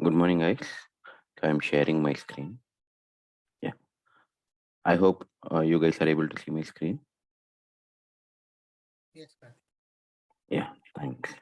Good morning, guys. So I'm sharing my screen. Yeah. I hope you guys are able to see my screen. Yes, sir. Yeah. Thanks.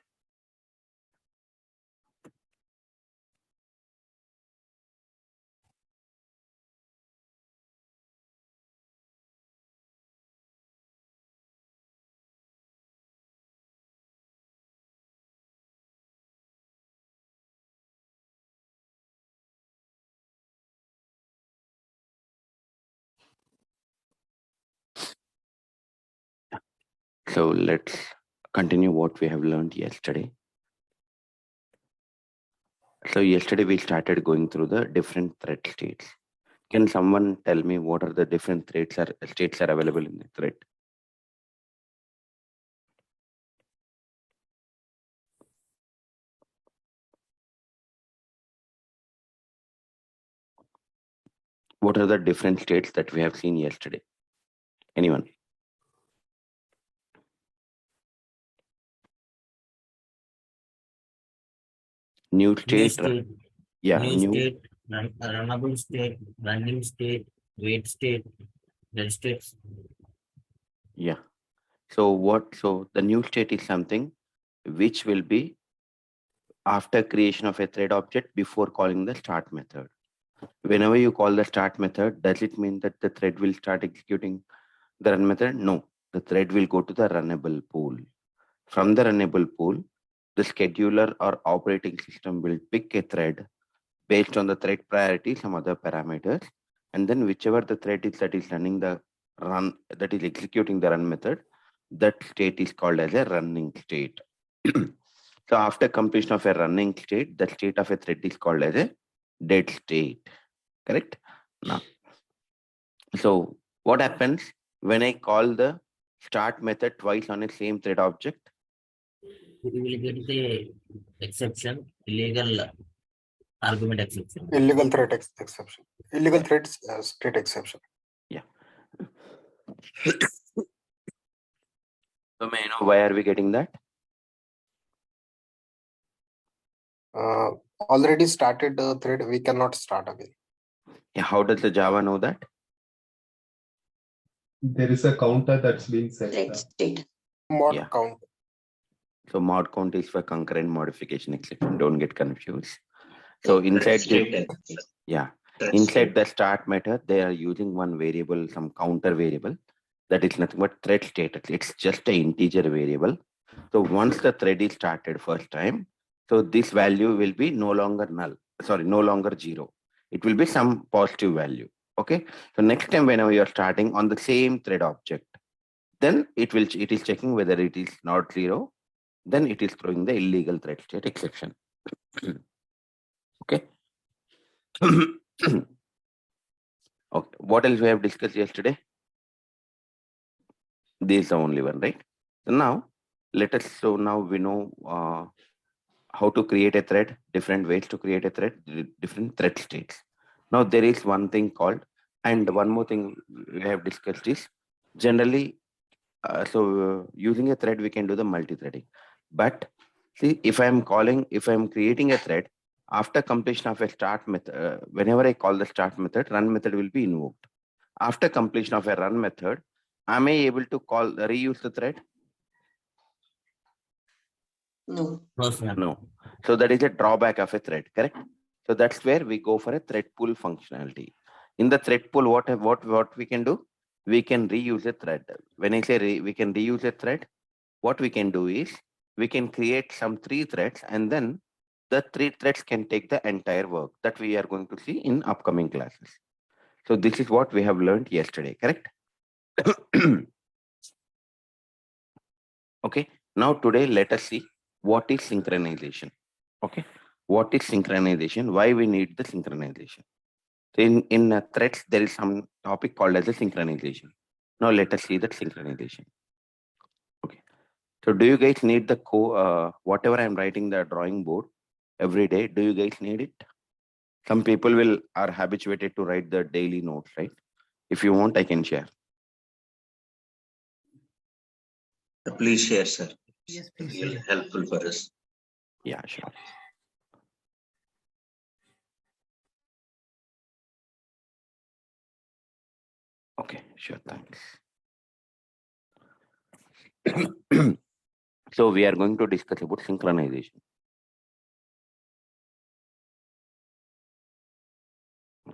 So let's continue what we have learned yesterday. So yesterday we started going through the different thread states. Can someone tell me what are the different states are available in the thread? What are the different states that we have seen yesterday? Anyone? New state. Yeah. New state, runnable state, running state, wait state, dead states. Yeah. So the new state is something which will be after creation of a thread object before calling the start method. Whenever you call the start method, does it mean that the thread will start executing the run method? No, the thread will go to the runnable pool. From the runnable pool, the scheduler or operating system will pick a thread based on the thread priority, some other parameters, and then whichever the thread is that is running the run, that is executing the run method, that state is called as a running state. So after completion of a running state, the state of a thread is called as a dead state. Correct? Now, so what happens when I call the start method twice on a same thread object? You will get the exception, illegal argument exception. Illegal threat exception. Illegal threat state exception. Yeah. So may I know why are we getting that? Already started the thread, we cannot start again. Yeah, how does the Java know that? There is a counter that's been set. Mod Yeah. count. So mod count is for concurrent modification exception. Don't get confused. So inside inside the start method, they are using one variable, some counter variable that is nothing but thread status. It's just an integer variable. So once the thread is started first time, so this value will be no longer null. Sorry, no longer 0. It will be some positive value. Okay. So next time whenever you are starting on the same thread object, then it is checking whether it is not 0. Then it is throwing the illegal thread state exception. Okay. Okay. What else we have discussed yesterday? This is the only one, right? So now now we know how to create a thread, different ways to create a thread, different thread states. Now there is one thing called, and one more thing we have discussed is generally, using a thread, we can do the multi-threading. But see, if I'm creating a thread, after completion of a start method, whenever I call the start method, run method will be invoked. After completion of a run method, am I able to reuse the thread? No. No. So that is a drawback of a thread, correct? So that's where we go for a thread pool functionality. In the thread pool, what we can do? We can reuse a thread. When I say we can reuse a thread, what we can do is we can create some 3 threads, and then the 3 threads can take the entire work that we are going to see in upcoming classes. So this is what we have learned yesterday, correct? Okay. Now today, let us see what is synchronization. Okay. What is synchronization? Why we need the synchronization? So in threads, there is some topic called as a synchronization. Now let us see that synchronization. Okay. So do you guys need the whatever I'm writing the drawing board every day? Do you guys need it? Some people are habituated to write the daily notes, right? If you want, I can share. Please share, sir. Yes, please. Really helpful for us. Yeah, sure. Sure, thanks. So we are going to discuss about synchronization.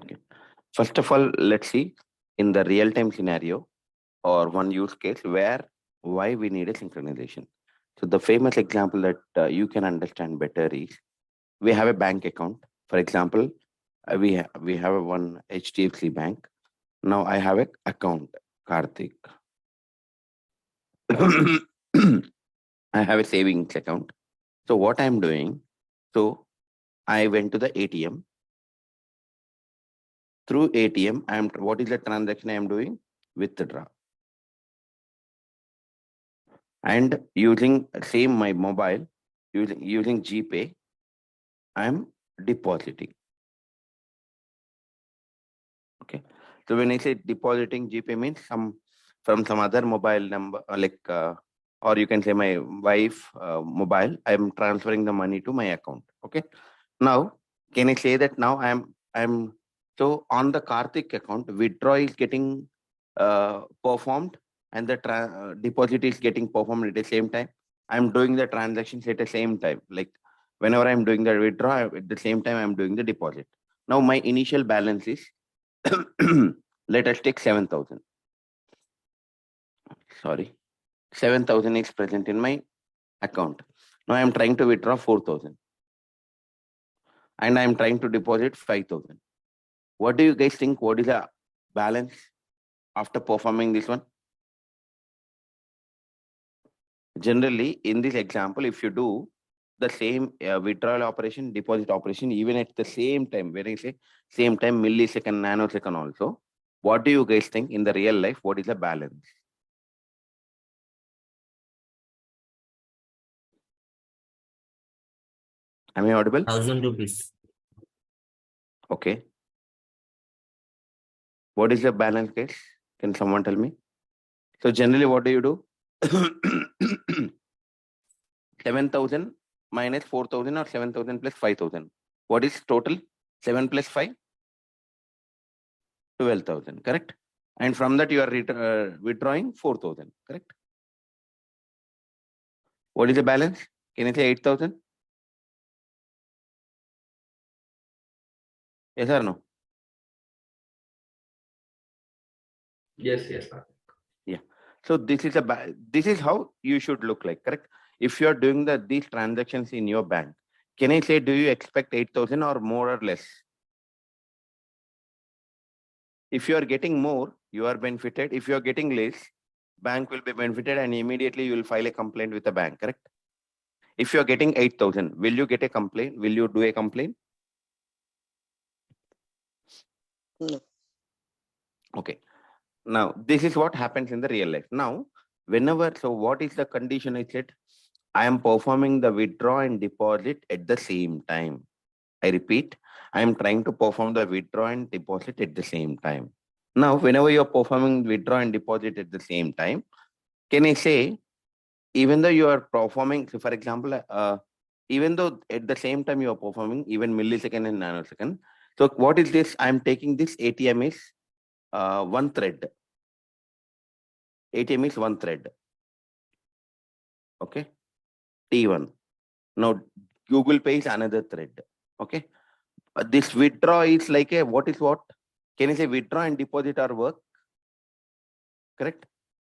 Okay. First of all, let's see in the real-time scenario or one use case why we need a synchronization. So the famous example that you can understand better is we have a bank account. For example, we have a one HDFC bank. Now I have an account, Karthik. I have a savings account. So what I'm doing, so I went to the ATM. Through ATM, what is the transaction I am doing? Withdraw. And using same my mobile, using GPay, I'm depositing. Okay. So when I say depositing, GPay means from some other mobile number, or you can say my wife mobile, I'm transferring the money to my account. Okay. Now, can I say that now I'm so on the Karthik account, withdrawal is getting performed and the deposit is getting performed at the same time. I'm doing the transactions at the same time. Like whenever I'm doing the withdrawal, at the same time I'm doing the deposit. Now my initial balance is let us take 7,000. Sorry, 7,000 is present in my account. Now I am trying to withdraw 4,000 and I am trying to deposit 5,000. What do you guys think? What is the balance after performing this one? Generally, in this example, if you do the same withdrawal operation, deposit operation, even at the same time, when I say same time, millisecond, nanosecond also, what do you guys think in the real life? What is the balance? Am I audible? 1,000 rupees. Okay. What is the balance, guys? Can someone tell me? So generally, what do you do? 7,000 minus 4,000 or 7,000 plus 5,000. What is total? 7 plus 5? 12,000, correct? And from that, you are withdrawing 4,000, correct? What is the balance? Can I say 8,000? Yes or no? Yes, yes, sir. Yeah. So this is how you should look like, correct? If you are doing these transactions in your bank, can I say, do you expect 8,000 or more or less? If you are getting more, you are benefited. If you are getting less, bank will be benefited and immediately you will file a complaint with the bank, correct? If you are getting 8,000, will you get a complaint? Will you do a complaint? No. Okay. Now, this is what happens in the real life. Now, so what is the condition I said? I am performing the withdraw and deposit at the same time. I repeat, I am trying to perform the withdraw and deposit at the same time. Now, whenever you're performing withdraw and deposit at the same time, can I say, even though you are performing, so for example, even though at the same time you are performing even millisecond and nanosecond, so what is this? I'm taking this ATM is one thread. ATM is one thread. Okay. T1. Now, Google Pay is another thread. Okay. This withdraw is like what is what? Can I say withdraw and deposit are work? Correct.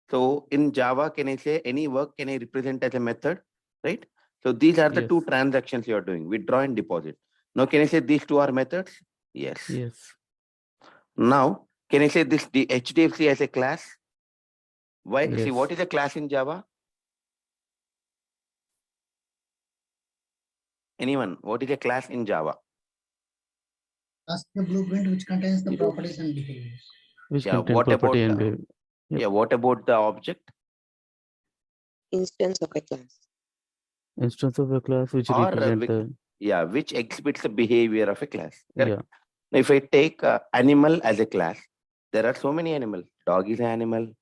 So in Java, can I say any work can I represent as a method? Right. So these are the two transactions you are doing, withdraw and deposit. Now, can I say these two are methods? Yes. Yes. Now, can I say the HDFC as a class? Why? Yes. See, what is a class in Java? Anyone? What is a class in Java? Ask the blueprint which contains the properties and behaviors. Which Yeah, contain what property about and behavior. Yep. yeah, what about the object? Instance of a class. Instance of a class which Or represent the yeah, which exhibits the behavior of a class. Correct? yeah. Now, if I take animal as a class, there are so many animals. Dog is an animal,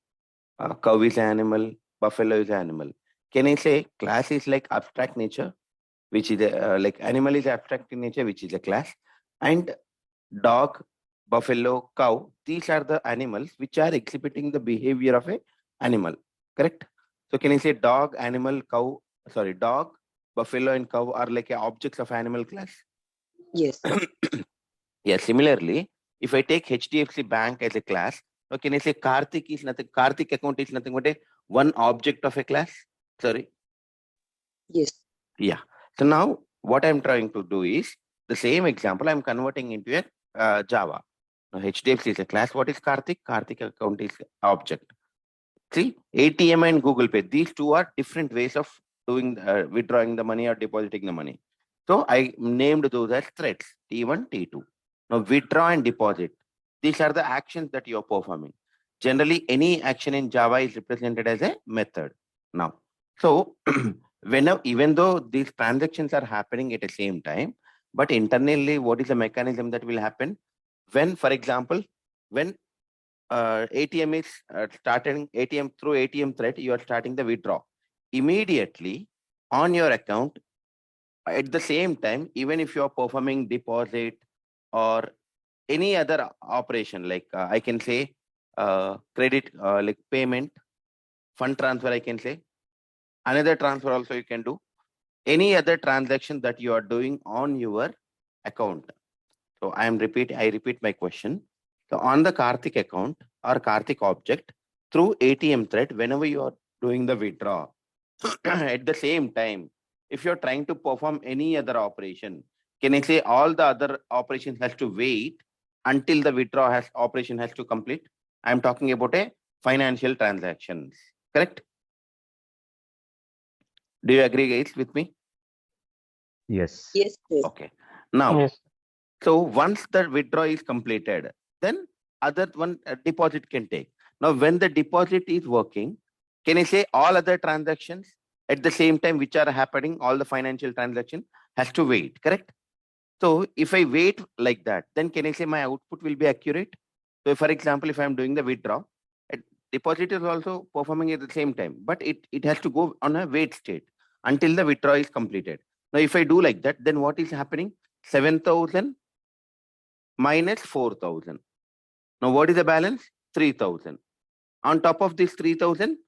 cow is an animal, buffalo is an animal. Can I say class is like abstract nature, which is like animal is abstract in nature, which is a class, and dog, buffalo, cow. These are the animals which are exhibiting the behavior of a animal. Correct? So can I say dog, animal, cow? Sorry, dog, buffalo, and cow are like objects of animal class. Yes. Yeah. Similarly, if I take HDFC Bank as a class, now can I say Karthik is nothing? Karthik account is nothing but a one object of a class. Sorry. Yes. Yeah. So now what I'm trying to do is the same example I'm converting into a Java. Now HDFC is a class. What is Karthik? Karthik account is object. See, ATM and Google Pay. These two are different ways of doing withdrawing the money or depositing the money. So I named those as threads T1, T2. Now withdraw and deposit. These are the actions that you are performing. Generally, any action in Java is represented as a method. Now, so whenever, even though these transactions are happening at the same time, but internally, what is the mechanism that will happen? When, for example, when ATM is starting ATM through ATM thread, you are starting the withdraw. Immediately on your account, at the same time, even if you are performing deposit or any other operation, like I can say credit, like payment, fund transfer, I can say, another transfer also you can do, any other transaction that you are doing on your account. So I repeat my question. So on the Karthik account or Karthik object through ATM thread, whenever you are doing the withdraw, at the same time, if you're trying to perform any other operation, can I say all the other operations has to wait until the withdraw operation has to complete? I'm talking about a financial transactions, correct? Do you agree guys with me? Yes. Yes. Yes. Okay. Now, Yes. so once the withdrawal is completed, then other one deposit can take. Now, when the deposit is working, can I say all other transactions at the same time which are happening, all the financial transaction has to wait, correct? So if I wait like that, then can I say my output will be accurate? So for example, if I'm doing the withdraw, deposit is also performing at the same time, but it has to go on a wait state until the withdrawal is completed. Now, if I do like that, then what is happening? 7,000 minus 4,000. Now, what is the balance? 3,000. On top of this 3,000,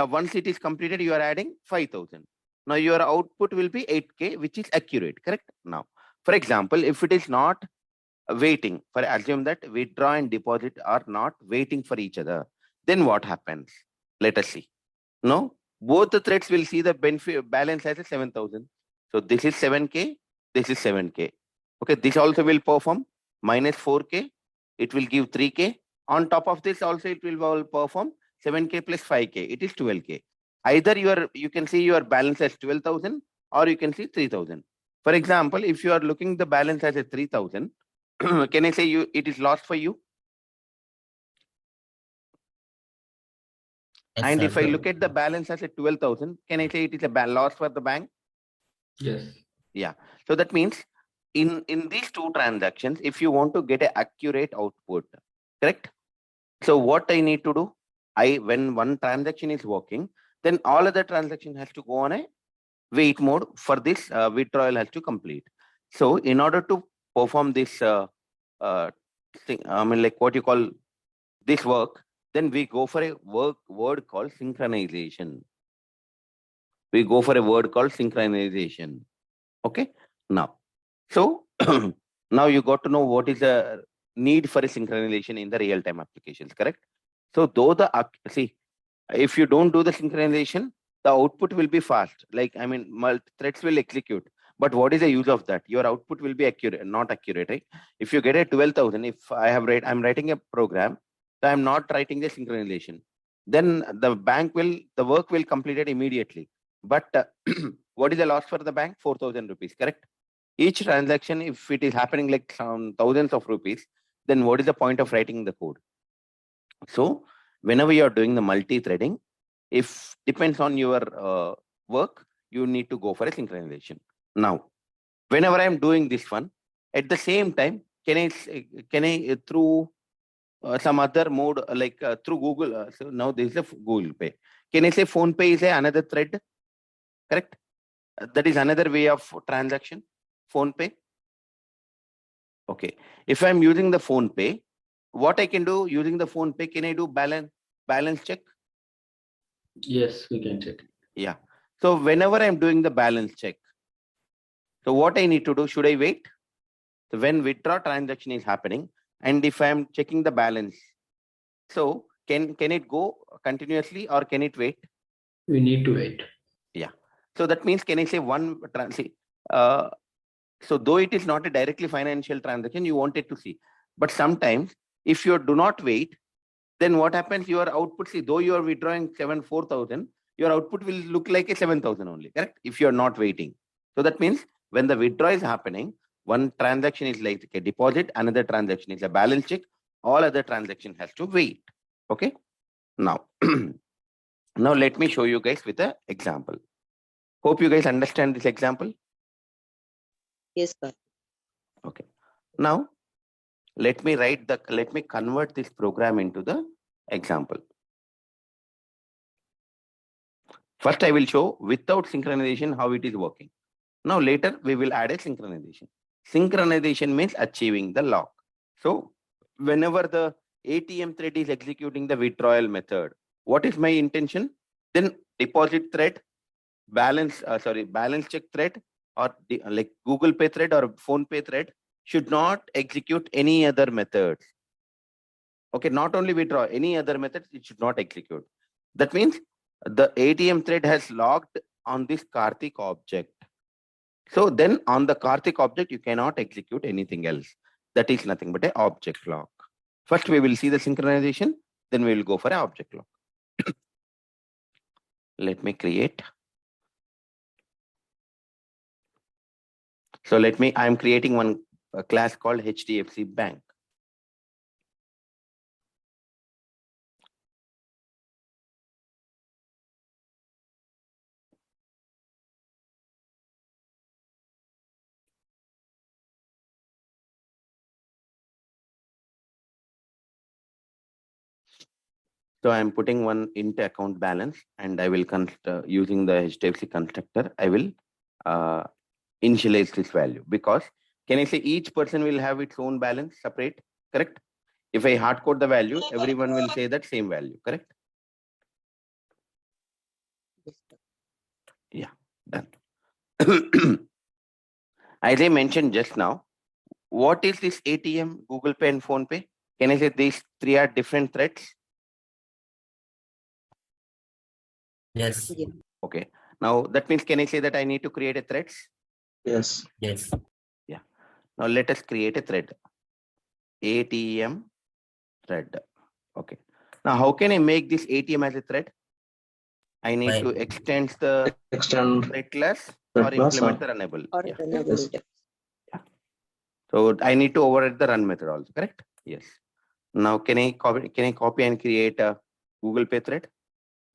once it is completed, you are adding 5,000. Now, your output will be 8K, which is accurate, correct? Now, for example, if it is not waiting, for assume that withdraw and deposit are not waiting for each other, then what happens? Let us see. No, both the threads will see the benefit balance as a 7,000. So this is 7K, this is 7K. Okay, this also will perform minus 4K, it will give 3K. On top of this also it will perform 7K plus 5K, it is 12K. Either you can see your balance as 12,000 or you can see 3,000. For example, if you are looking the balance as a 3,000, can I say it is lost for you? Yes, And sir. if I look at the balance as a 12,000, can I say it is a loss for the bank? Yes. Yeah. So that means in these two transactions, if you want to get an accurate output, correct? So what I need to do, when one transaction is working, then all other transaction has to go on a wait mode for this withdrawal has to complete. So in order to perform this thing, I mean, like what you call this work, then we go for a word called synchronization. We go for a word called synchronization. Okay. Now, so now you got to know what is the need for a synchronization in the real-time applications, correct? So though see, if you don't do the synchronization, the output will be fast. Like, I mean, threads will execute. But what is the use of that? Your output will be accurate, not accurate, right? If you get a 12,000, if I'm writing a program, so I'm not writing the synchronization, then the work will complete it immediately. But what is the loss for the bank? 4,000 rupees, correct? Each transaction, if it is happening like some thousands of rupees, then what is the point of writing the code? So whenever you are doing the multi-threading, if depends on your work, you need to go for a synchronization. Now, whenever I am doing this one, at the same time, can I through some other mode like through Google? So now this is a Google Pay. Can I say Phone Pay is another thread? Correct. That is another way of transaction. Phone Pay. Okay. If I'm using the phone pay, what I can do using the phone pay, can I do balance check? Yes, we can check. Yeah. So whenever I'm doing the balance check, so what I need to do, should I wait? So when withdraw transaction is happening, and if I'm checking the balance, so can it go continuously or can it wait? We need to wait. Yeah. So that means, can I say uh, so though it is not a directly financial transaction, you want it to see. But sometimes if you do not wait, then what happens? Your output, see, though you are withdrawing 4,000, your output will look like a 7,000 only, correct? If you are not waiting. So that means when the withdrawal is happening, one transaction is like a deposit, another transaction is a balance check, all other transaction has to wait. Okay. Now, now let me show you guys with an example. Hope you guys understand this example. Yes, sir. Okay. Now, let me convert this program into the example. First, I will show without synchronization how it is working. Now, later we will add a synchronization. Synchronization means achieving the lock. So, whenever the ATM thread is executing the withdrawal method, what is my intention? Then deposit thread, balance check thread, or like Google Pay thread or Phone Pay thread should not execute any other methods. Okay, not only withdraw, any other method it should not execute. That means the ATM thread has logged on this Karthik object. So then on the Karthik object, you cannot execute anything else. That is nothing but an object lock. First, we will see the synchronization, then we will go for an object lock. Let me create. So I'm creating one class called HDFC Bank. So I'm putting one int account balance, and I will using the HDFC constructor, I will initialize this value, because can I say each person will have its own balance separate, correct? If I hard code the value, everyone will say that same value, correct? Yes, sir. Yeah, done. As I mentioned just now, what is this ATM, Google Pay and Phone Pay? Can I say these three are different threads? Yes. Yeah. Okay. Now that means, can I say that I need to create a threads? Yes. Yes. Yeah. Now let us create a thread. ATM thread. Okay. Now how can I make this ATM as a thread? I need to extend the Extend thread class thread or class implement or- the runnable. Or Yeah. runnable Yes. data. So I need to override the run method also, correct? Yes. Now can I copy and create a Google Pay thread?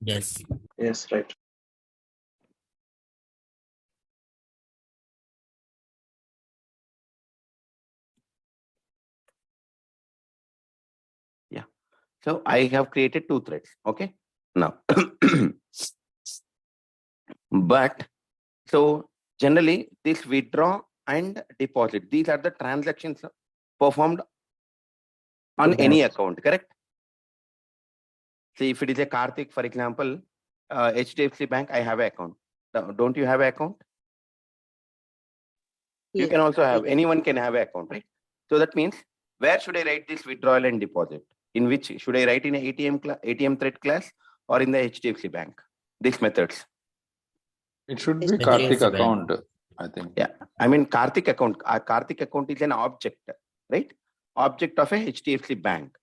Yes. Yes, right. Yeah. So I have created two threads. Okay. Now, but so generally this withdraw and deposit, these are the transactions performed on any account, correct? See, if it is a Karthik, for example, HDFC Bank, I have an account. Don't you have an account? You Yes. can also have, Yes. anyone can have an account, right? So that means, where should I write this withdrawal and deposit? In which, should I write in a ATM thread class or in the HDFC Bank? These methods. It should be Yes, Karthik HDFC Bank. account, I think. Yeah, I mean Karthik account. Karthik account is an object, right? Object of a HDFC Bank.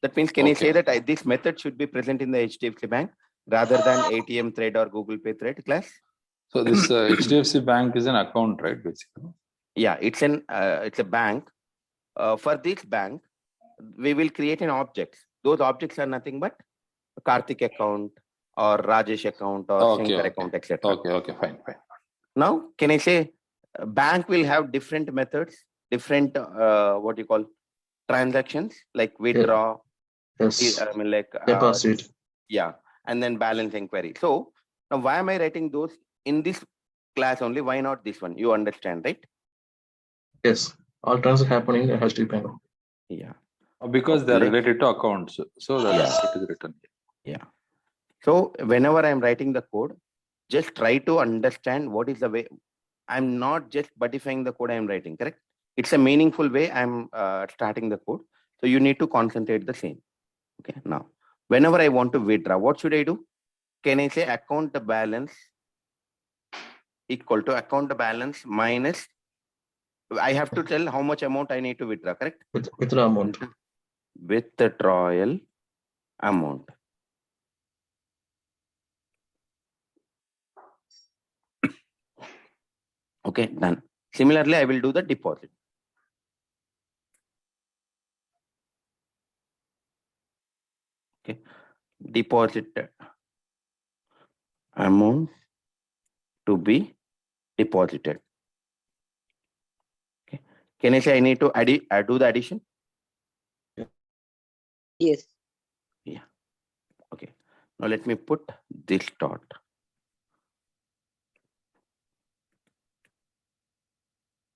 That means, can I say that this method should be present in the HDFC Bank rather than ATM thread or Google Pay thread class? So this HDFC Bank is an account, right? Basically. Yeah, it's a bank. For this bank, we will create an object. Those objects are nothing but Karthik account or Rajesh account or Shankar account, etc. Okay, fine. Now, can I say bank will have different methods, different what you call transactions, like withdraw, Yes. I mean like Deposit. yeah, and then balance inquiry. So now why am I writing those in this class only? Why not this one? You understand, right? Yes. All transactions happening in HTTP bank. Yeah. Because they're Let- related to accounts. So that's it is written. Yeah. So whenever I'm writing the code, just try to understand what is the way. I'm not just modifying the code I'm writing, correct? It's a meaningful way I'm starting the code. So you need to concentrate the same. Okay. Now, whenever I want to withdraw, what should I do? Can I say account balance equal to account balance minus, I have to tell how much amount I need to withdraw, correct? Withdraw amount. Withdrawal amount. Okay, done. Similarly, I will do the deposit. Okay, deposit amount to be deposited. Okay, can I say I need to do the addition? Yes. Yeah. Okay. Now let me put this dot.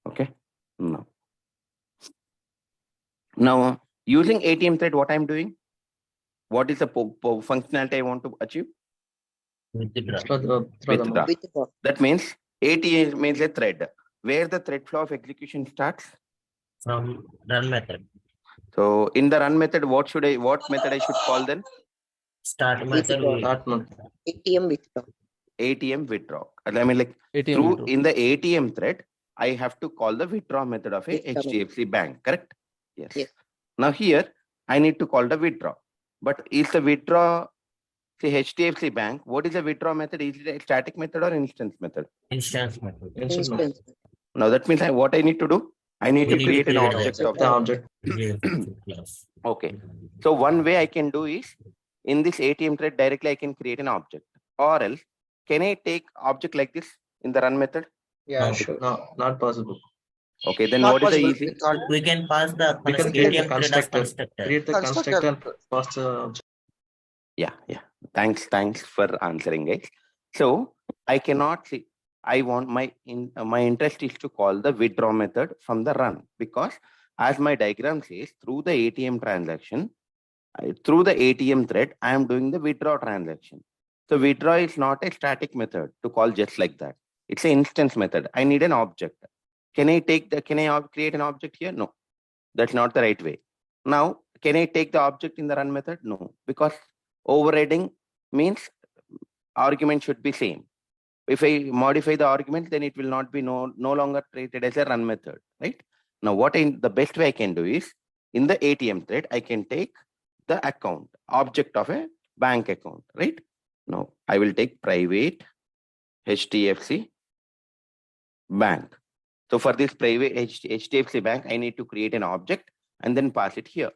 Okay. Now using ATM thread, what I'm doing? What is the functionality I want to achieve? Withdraw. Withdraw. Withdraw. That means ATM means a thread. Where the thread flow of execution starts? From run method. So in the run method, what method I should call then? Start method. Withdraw. Start month. ATM withdraw. ATM withdraw. I mean, like through in the ATM thread, I have to call the withdraw method of a Withdraw HDFC bank, correct? Yes. Yes. Now here, I need to call the withdraw. But is the withdraw, say HDFC bank, what is the withdraw method? Is it a static method or instance method? Instance method. Instance method. Instance. Now that means what I need to do? I need We to create an object of The object. Class. Okay. So one way I can do is in this ATM thread directly I can create an object, or else can I take object like this in the run method? Yeah, No. sure. No, not possible. Okay, then Not what is the possible. easy? We can't. We can pass the We can create the ATM thread as constructor. constructor. Create the Constructor. constructor. Pass the object. Yeah. Thanks for answering, guys. So I cannot see. I want my interest is to call the withdraw method from the run, because as my diagram says, through the ATM transaction, through the ATM thread, I am doing the withdraw transaction. So withdraw is not a static method to call just like that. It's an instance method. I need an object. Can I create an object here? No, that's not the right way. Now, can I take the object in the run method? No, because overriding means argument should be same. If I modify the argument, then it will not be no longer treated as a run method, right? Now, the best way I can do is in the ATM thread, I can take the account object of a bank account, right? Now, I will take private HDFC bank. So for this private HDFC bank, I need to create an object and then pass it here.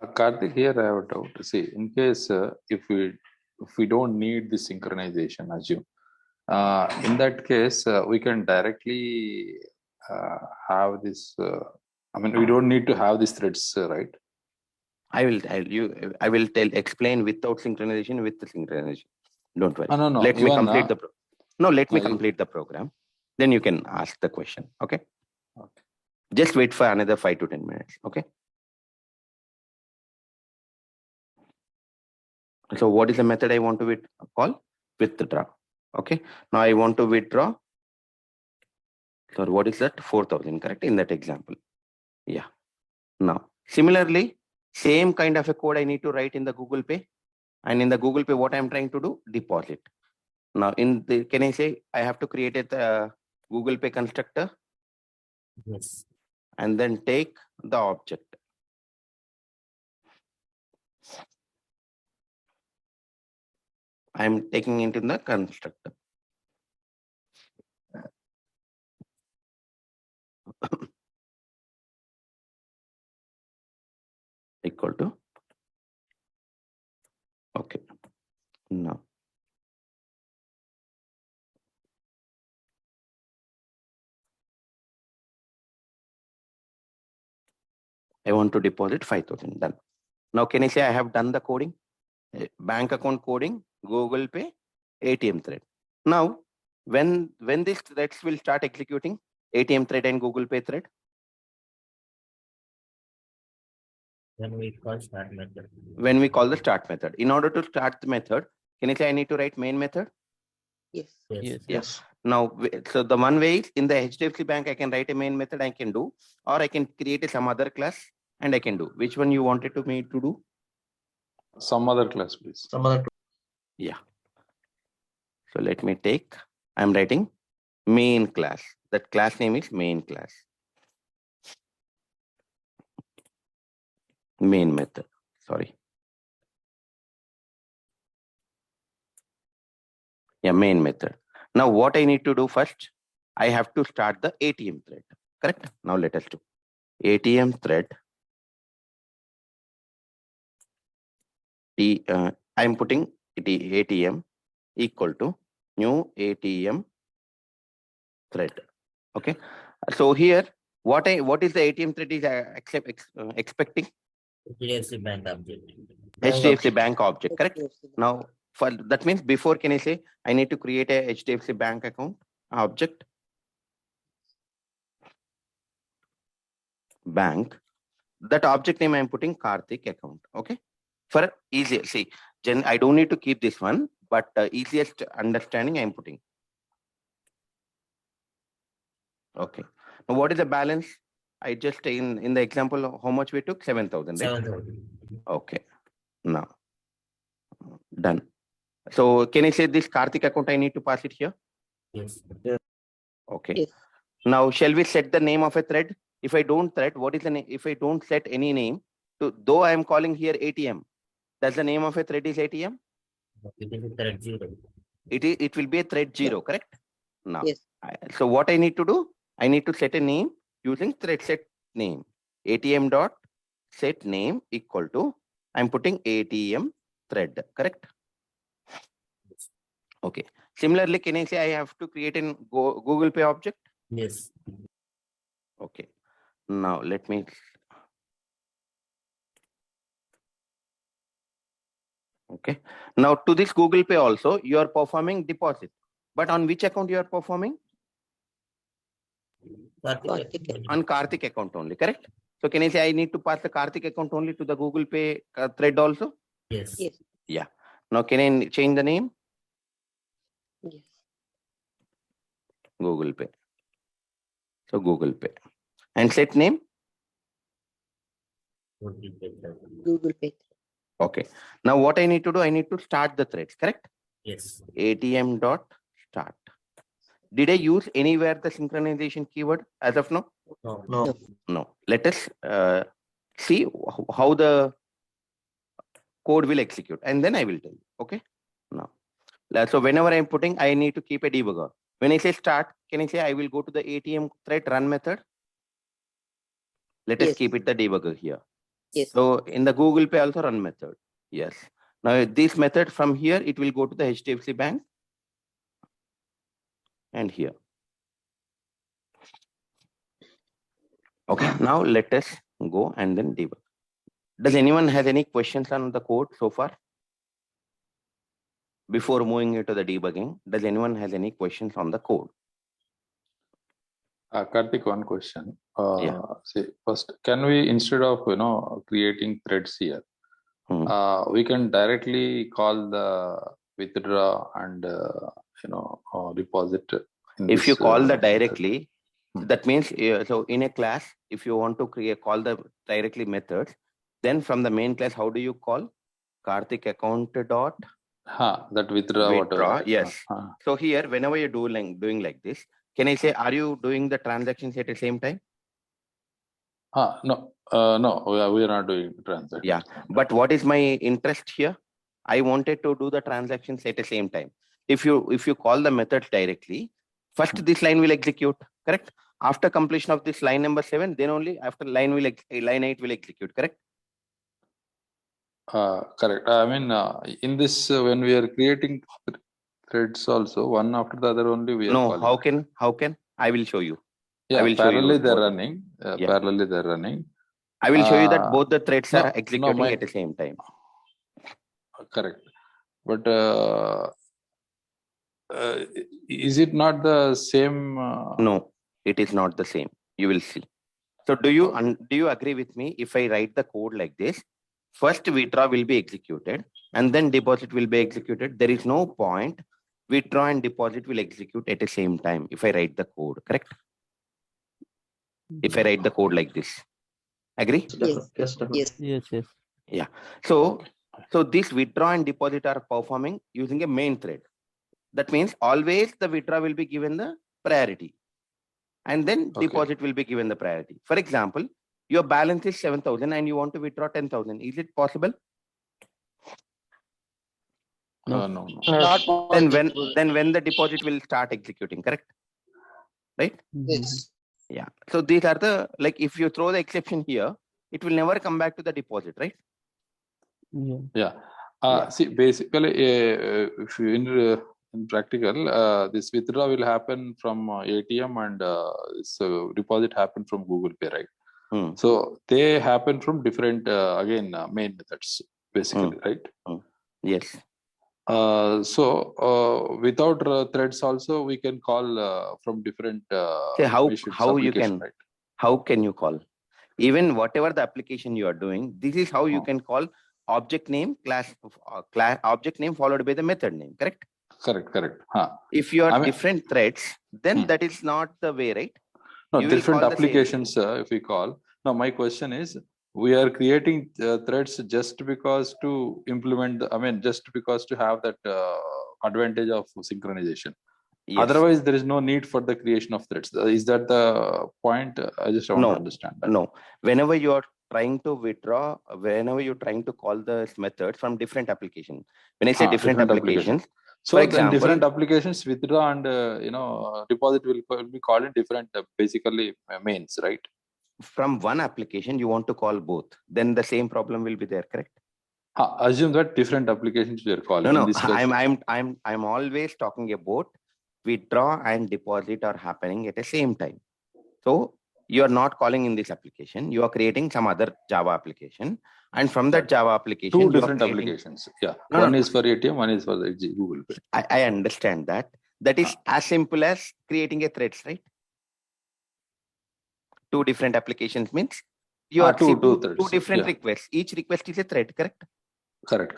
Karthik, here I have a doubt. See, in case if we don't need the synchronization, assume in that case we can directly have this. I mean, we don't need to have these threads, right? I will explain without synchronization, with the synchronization. Don't worry. No. Let me complete the let me No, complete the program. Then you can ask the question. Okay. Okay. Just wait for another 5 to 10 minutes. Okay. So what is the method I want to call? Withdraw. Okay. Now I want to withdraw. So what is that? 4,000, correct? In that example. Yeah. Now, similarly, same kind of a code I need to write in the Google Pay. And in the Google Pay, what I'm trying to do? Deposit. Now, can I say I have to create a Google Pay constructor? Yes. And then take the object. I'm taking it in the constructor. Equal to. Okay. Now. I want to deposit 5,000. Done. Now, can I say I have done the coding? Bank account coding, Google Pay, ATM thread. Now, when these threads will start executing, ATM thread and Google Pay thread? When we call start method. When we call the start method. In order to start the method, can I say I need to write main method? Yes. Yes. Yes. Now, so the one way is in the HDFC Bank, I can write a main method I can do, or I can create some other class and I can do. Which one you wanted me to do? Some other class, please. Some other. Yeah. So let me take, I'm writing main class. That class name is main class. Main method, sorry. Yeah, main method. Now what I need to do first, I have to start the ATM thread, correct? Now let us do ATM thread. I'm putting ATM equal to new ATM thread. Okay. So here, what is the ATM thread is expecting? HDFC Bank object. HDFC Bank object, correct? HDFC. Now, for that means before, can I say I need to create a HDFC Bank account object? Bank. That object name I'm putting Karthik account. Okay. For easier, see, I don't need to keep this one, but easiest understanding I'm putting. Okay. Now, what is the balance? I just in the example, how much we took? 7,000, right? 7,000. Okay. Now, done. So can I say this Karthik account, I need to pass it here? Yes. Okay. Yes. Now, shall we set the name of a thread? If I don't thread, what is the name? If I don't set any name, though I am calling here ATM, does the name of a thread is ATM? It is a thread 0. It will be a thread 0, correct? Now, Yes. so what I need to do? I need to set a name using thread set name. ATM dot set name equal to, I'm putting ATM thread, correct? Okay. Similarly, can I say I have to create an Google Pay object? Yes. Okay. Now let me. Okay. Now to this Google Pay also, you are performing deposit. But on which account you are performing? Karthik. On Karthik account only, correct? So can I say I need to pass the Karthik account only to the Google Pay thread also? Yes. Yes. Yeah. Now can I change the name? Yes. Google Pay. So Google Pay. And set name? Google Pay. Okay. Now what I need to do, I need to start the threads, correct? Yes. ATM dot start. Did I use anywhere the synchronization keyword as of now? No. No. No. Let us see how the code will execute, and then I will tell you. Okay. Now, so whenever I'm putting, I need to keep a debugger. When I say start, can I say I will go to the ATM thread run method? Let us Yes. keep it the debugger here. Yes. So in the Google Pay also run method. Yes. Now this method from here, it will go to the HDFC Bank and here. Okay. Now let us go and then debug. Does anyone have any questions on the code so far? Before moving into the debugging, does anyone has any questions on the code? Karthik, one question. Yeah. See, first, can we, instead of creating threads here, we can directly call the withdraw and deposit. If you call the method. directly, that means so in a class, if you want to call the directly methods, then from the main class, how do you call? Karthik account dot That withdraw, whatever. Yes. So here, whenever you're doing like this, can I say, are you doing the transactions at the same time? No, we are not doing transactions. Yeah, but what is my interest here? I wanted to do the transactions at the same time. If you call the methods directly, first this line will execute, correct? After completion of this line number 7, then only after line 8 will execute, correct? Correct. I mean, in this, when we are creating threads also, one after the other only we are No, calling. how can? I will show you. Yeah, I will show you parallelly they're both. running. Parallelly they're running. I will show you that both the threads are executing at the same time. Correct. But is it not the same? No, it is not the same. You will see. So do you agree with me if I write the code like this? First withdraw will be executed and then deposit will be executed. There is no point withdraw and deposit will execute at the same time if I write the code, correct? If I write the code like this. Agree? Yes. Yes, definitely. Yes. Yes, yes. Yeah. So this withdraw and deposit are performing using a main thread. That means always the withdraw will be given the priority. And then Okay. deposit will be given the priority. For example, your balance is 7,000 and you want to withdraw 10,000. Is it possible? No. Not Then when the deposit will start executing, correct? Right? Yes. Yeah. So these are the, like, if you throw the exception here, it will never come back to the deposit, right? Yeah. Yeah. Yeah. See, basically, if you in practical, this withdrawal will happen from ATM and so deposit happen from Google Pay, right? Hmm. So they happen from different main methods, basically, right? Yes. So without threads also we can call from different Say how you application, can, right? how can you call? Even whatever the application you are doing, this is how you can call object name, class object name followed by the method name, correct? Correct. If you are I mean- different threads, then that is not the way, right? No, You will different call the same applications if we call. Now my question is, we are creating threads just because to implement, just because to have that advantage of synchronization. Yes. Otherwise, there is no need for the creation of threads. Is that the point? I just want to understand that. No. Whenever you are trying to withdraw, whenever you're trying to call this method from different applications, when I say different applications, so for then example, different applications withdraw and deposit will be called in different basically mains, right? from one application you want to call both, then the same problem will be there, correct? Assume that different applications we are calling. No. In this case, I'm always talking about withdraw and deposit are happening at the same time. So you are not calling in this application. You are creating some other Java application, and from that Java application, two you are different creating- applications. Yeah, No, one no. is for ATM, one is for the Google Pay. I understand that. That is as simple as creating a threads, right? Two different applications means you are two two threads, different yeah. requests. Each request is a thread, correct? Correct.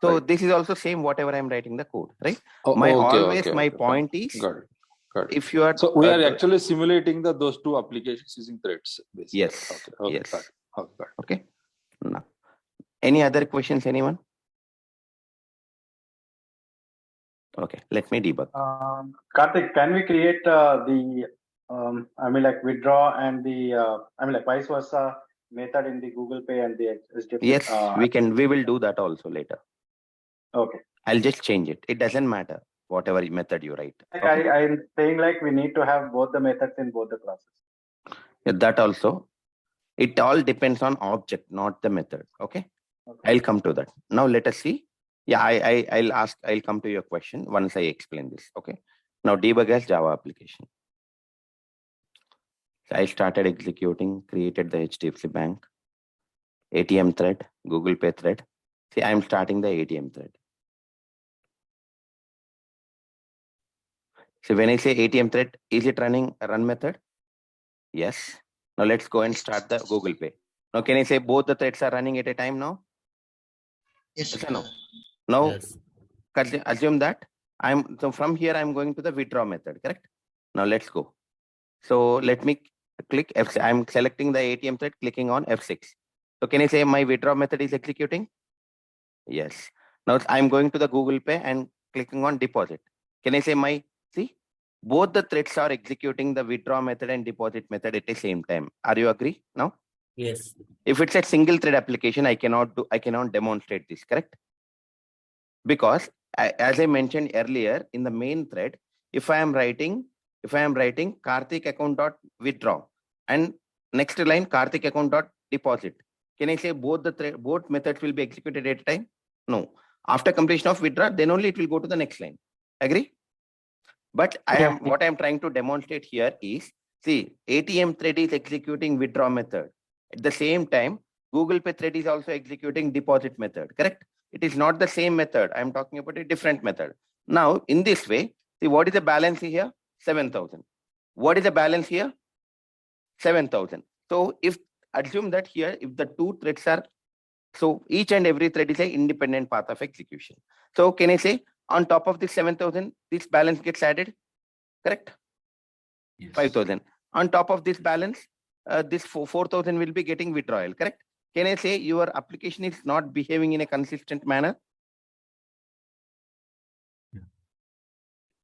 So Right. this is also same whatever I'm writing the code, right? Oh, My okay, point is, got it. if you are So we are actually simulating those two applications using threads, basically. Yes. Okay, Yes. got it. Okay. Now, any other questions, anyone? Okay, let me debug. Karthik, can we create like withdraw and the like vice versa method in the Google Pay and the HDFC? Yes, we will do that also later. Okay. I'll just change it. It doesn't matter whatever method you write. Like Okay? I'm saying like we need to have both the methods in both the classes. Yeah, that also. It all depends on object, not the method. Okay. I'll come to that. Now let us see. Yeah, I'll come to your question once I explain this. Okay. Now debug as Java application. So I started executing, created the HDFC Bank, ATM thread, Google Pay thread. See, I'm starting the ATM thread. So when I say ATM thread, is it running a run method? Yes. Now let's go and start the Google Pay. Now can I say both the threads are running at a time now? Yes. Yes or no? Now Yes. assume that so from here I'm going to the withdraw method, correct? Now let's go. So let me click F6. I'm selecting the ATM thread, clicking on F6. So can I say my withdraw method is executing? Yes. Now I'm going to the Google Pay and clicking on deposit. Can I say see, both the threads are executing the withdraw method and deposit method at the same time. Are you agree now? Yes. If it's a single thread application, I cannot demonstrate this, correct? Because as I mentioned earlier, in the main thread, if I am writing Karthik account dot withdraw and next line Karthik account dot deposit, can I say both methods will be executed at a time? No. After completion of withdraw, then only it will go to the next line. Agree? But what I am trying to demonstrate here is, see, ATM thread is executing withdraw method. At the same time, Google Pay thread is also executing deposit method, correct? It is not the same method. I am talking about a different method. Now, in this way, see what is the balance here? 7,000. What is the balance here? 7,000. So if assume that here, if the two threads are, so each and every thread is an independent path of execution. So can I say on top of this 7,000, this balance gets added? Correct? Yes. 5,000. On top of this balance, this 4,000 will be getting withdrawal, correct? Can I say your application is not behaving in a consistent manner? Yeah.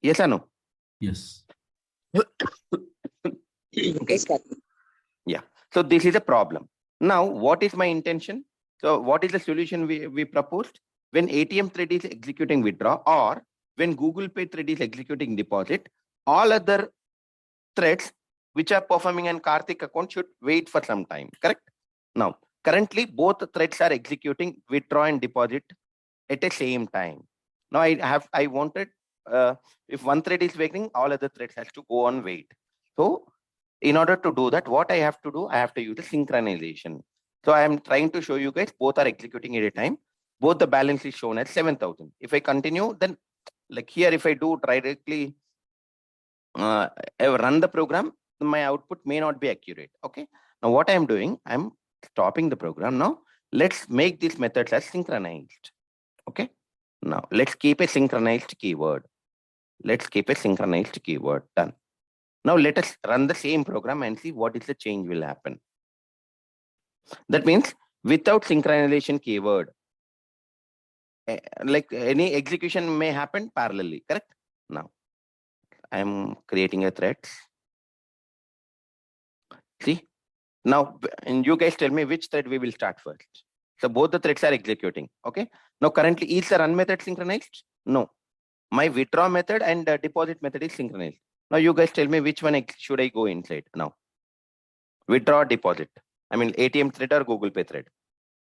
Yes or no? Yes. Yes, Karthik. Yeah. So this is a problem. Now, what is my intention? So what is the solution we proposed? When ATM thread is executing withdraw or when Google Pay thread is executing deposit, all other threads which are performing an Karthik account should wait for some time, correct? Now, currently both threads are executing withdraw and deposit at the same time. Now I wanted, if one thread is waiting, all other threads has to go on wait. So in order to do that, what I have to do, I have to use the synchronization. So I am trying to show you guys both are executing at a time. Both the balance is shown as 7,000. If I continue, then like here, if I do directly run the program, my output may not be accurate. Okay. Now what I'm doing, I'm stopping the program. Now let's make these methods as synchronized. Okay. Now let's keep a synchronized keyword. Let's keep a synchronized keyword. Done. Now let us run the same program and see what is the change will happen. That means without synchronization keyword, like any execution may happen parallelly, correct? Now I'm creating a thread. See, now and you guys tell me which thread we will start first. So both the threads are executing. Okay. Now currently is the run method synchronized? No. My withdraw method and deposit method is synchronized. Now you guys tell me which one should I go inside now. Withdraw, deposit. I mean ATM thread or Google Pay thread.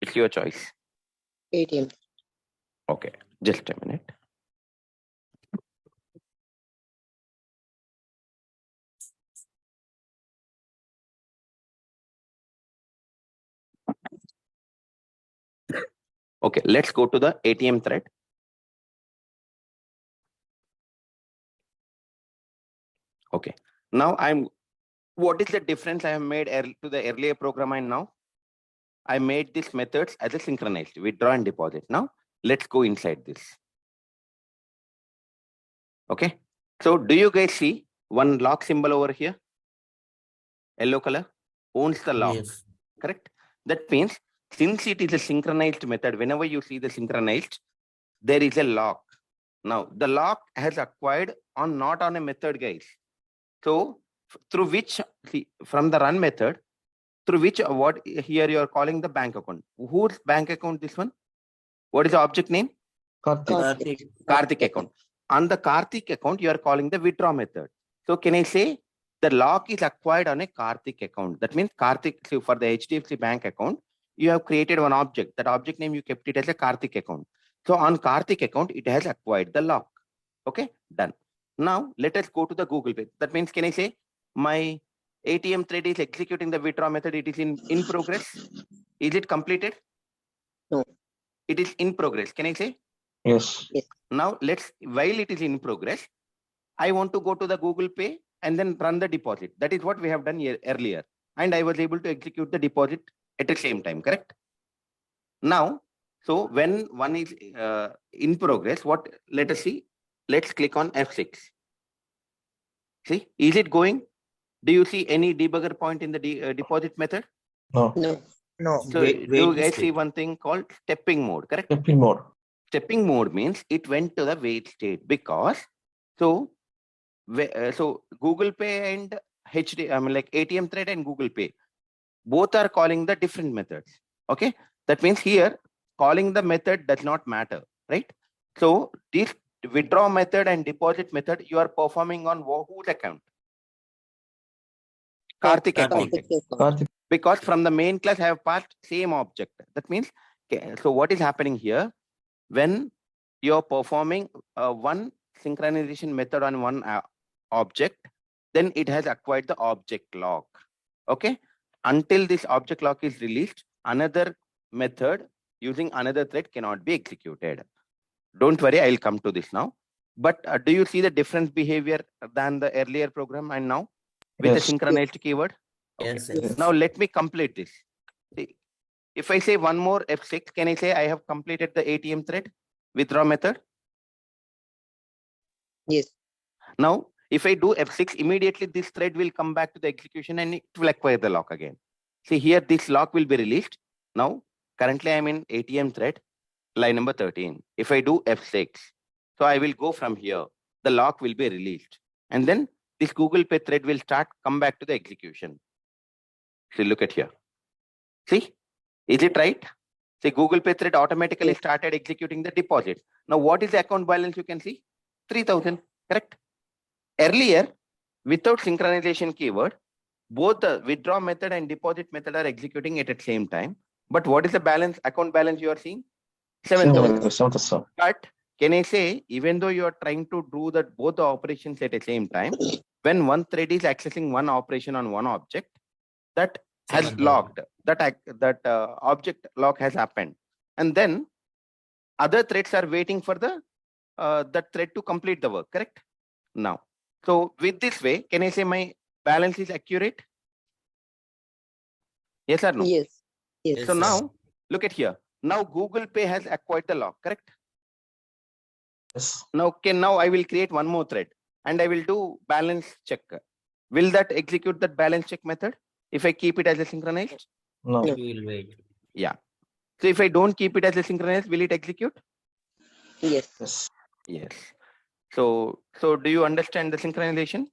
It's your choice. ATM. Okay, just a minute. Okay, let's go to the ATM thread. Okay, now what is the difference I have made to the earlier program and now? I made these methods as a synchronized, withdraw and deposit. Now, let's go inside this. Okay, so do you guys see one lock symbol over here? Yellow color owns the lock, Yes. correct? That means since it is a synchronized method, whenever you see the synchronized, there is a lock. Now, the lock has acquired on not on a method, guys. So through which, see, from the run method, through which what here you are calling the bank account. Whose bank account this one? What is the object name? Karthik. Karthik account. On the Karthik account, you are calling the withdraw method. So can I say the lock is acquired on a Karthik account? That means Karthik, so for the HDFC bank account, you have created one object. That object name you kept it as a Karthik account. So on Karthik account, it has acquired the lock. Okay, done. Now let us go to the Google Pay. That means can I say my ATM thread is executing the withdraw method. It is in progress. Is it completed? No. It is in progress. Can I say? Yes. Now while it is in progress, I want to go to the Google Pay and then run the deposit. That is what we have done earlier. And I was able to execute the deposit at the same time, correct? Now, so when one is in progress, let us see. Let's click on F6. See, is it going? Do you see any debugger point in the deposit method? No. No. No. So do you guys see one thing called stepping mode, correct? Stepping mode. Stepping mode means it went to the wait state because so Google Pay and like ATM thread and Google Pay, both are calling the different methods. Okay, that means here calling the method does not matter, right? So this withdraw method and deposit method you are performing on whose account? Karthik account. Karthik. Because from the main class I have passed same object. That means, okay, so what is happening here? When you're performing one synchronization method on one object, then it has acquired the object lock. Okay. Until this object lock is released, another method using another thread cannot be executed. Don't worry, I'll come to this now. But do you see the different behavior than the earlier program and now with the Yes. synchronized keyword? Yes, Okay. yes. Now let me complete this. See, if I say one more F6, can I say I have completed the ATM thread withdraw method? Yes. Now, if I do F6, immediately this thread will come back to the execution and it will acquire the lock again. See here, this lock will be released. Now, currently I'm in ATM thread, line number 13. If I do F6, so I will go from here, the lock will be released. And then this Google Pay thread will come back to the execution. So look at here. See, is it right? See, Google Pay thread automatically started executing the deposit. Now, what is the account balance? You can see 3,000, correct? Earlier, without synchronization keyword, both the withdraw method and deposit method are executing it at the same time. But what is the balance, account balance you are seeing? 7,000. 7,000. But can I say, even though you are trying to do that both the operations at the same time, when one thread is accessing one operation on one object, that has 7,000. logged, that object lock has happened. And then other threads are waiting for the that thread to complete the work, correct? Now, so with this way, can I say my balance is accurate? Yes or no? Yes. Yes. Yes, So sir. now, look at here. Now Google Pay has acquired the lock, correct? Yes. Now, now I will create one more thread and I will do balance check. Will that execute that balance check method if I keep it as a synchronized? No. We will wait. Yeah. So if I don't keep it as a synchronized, will it execute? Yes. Yes. Yes. So do you understand the synchronization?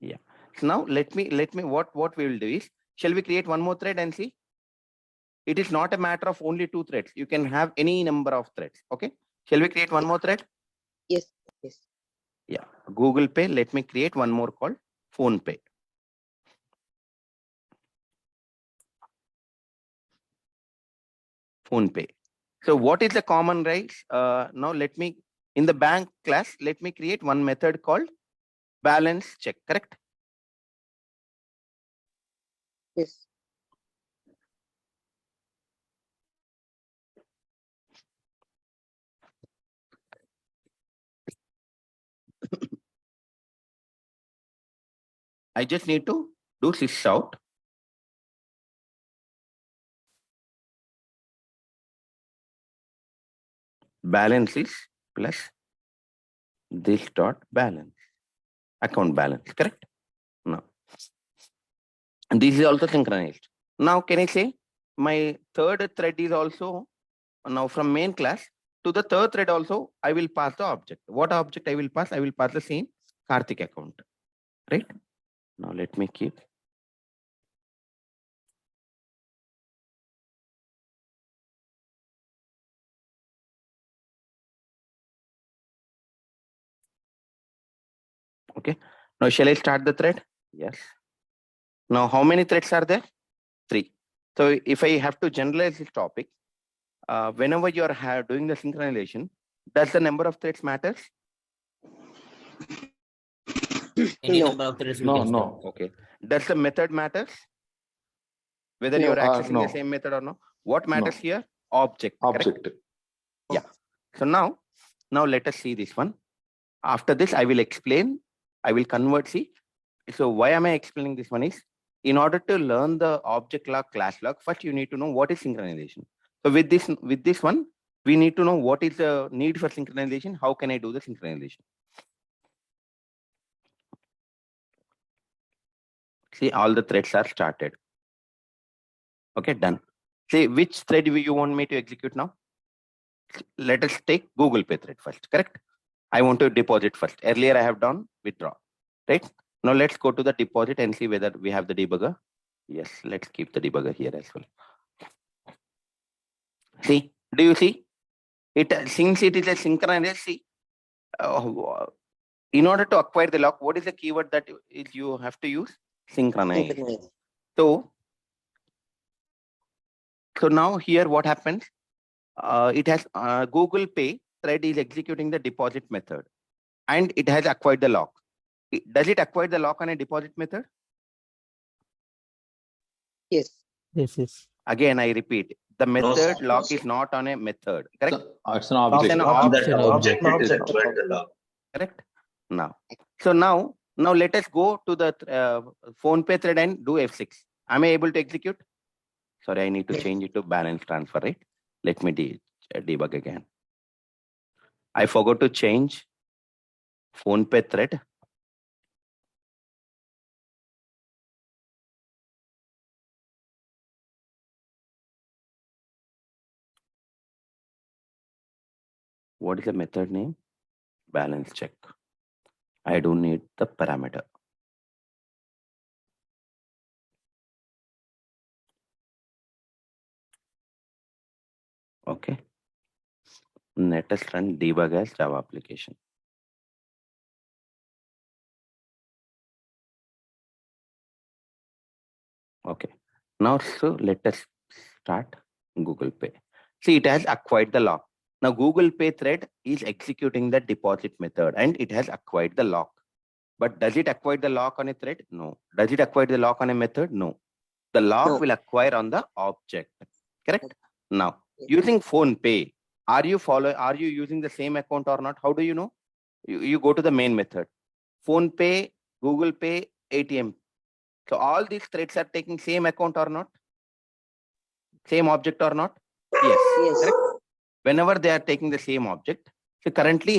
Yeah. So now let me what we will do is, shall we create one more thread and see? It is not a matter of only 2 threads. You can have any number of threads. Okay. Shall we create one more thread? Yes. Yes. Yeah. Google Pay. Let me create one more called Phone Pay. Phone Pay. So what is the common rights? Now let me, in the bank class, let me create one method called balance check, correct? Yes. I just need to do sys out. Balance is plus this dot balance, account balance, correct? Now, and this is also synchronized. Now, can I say my third thread is also, now from main class to the third thread also, I will pass the object. What object I will pass? I will pass the same Karthik account, right? Now let me keep. Okay. Now shall I start the thread? Yes. Now how many threads are there? 3. So if I have to generalize this topic, whenever you are doing the synchronization, does the number of threads matters? Any No. number of threads we No, can no. Okay. Does the method matters? Whether you No. are accessing No. the same method or not? What matters No. here? Object. Correct? Object. Yeah. So now let us see this one. After this, I will explain. I will convert. See. So why am I explaining this one is, in order to learn the object lock, class lock, first you need to know what is synchronization. So with this one, we need to know what is the need for synchronization. How can I do the synchronization? See, all the threads are started. Okay, done. See, which thread you want me to execute now? Let us take Google Pay thread first, correct? I want to deposit first. Earlier I have done withdraw, right? Now let's go to the deposit and see whether we have the debugger. Yes, let's keep the debugger here as well. See, do you see? It since it is a synchronized, see, in order to acquire the lock, what is the keyword that you have to use? Synchronize. Synchronize. So now here what happens? It has Google Pay thread is executing the deposit method and it has acquired the lock. Does it acquire the lock on a deposit method? Yes. Yes, yes. Again, I repeat, The method sir. lock is not on a method, correct? So, it's an object. an On object. that Object. object, it is applied the lock. Correct. Now let us go to the PhonePe thread and do F6. Am I able to execute? Sorry, I need to Yes. change it to balance transfer, right? Let me debug again. I forgot to change PhonePe thread. What is the method name? Balance check. I don't need the parameter. Okay. Let us run debug as Java application. Okay. Now, so let us start Google Pay. See, it has acquired the lock. Now, Google Pay thread is executing the deposit method and it has acquired the lock. But does it acquire the lock on a thread? No. Does it acquire the lock on a method? No. The lock No. will acquire on the object. Correct? Now, Yes. using PhonePe, are you using the same account or not? How do you know? You go to the main method. PhonePe, Google Pay, ATM. So all these threads are taking same account or not? Same object or not? Yes. Yes. Correct? Whenever they are taking the same object. So currently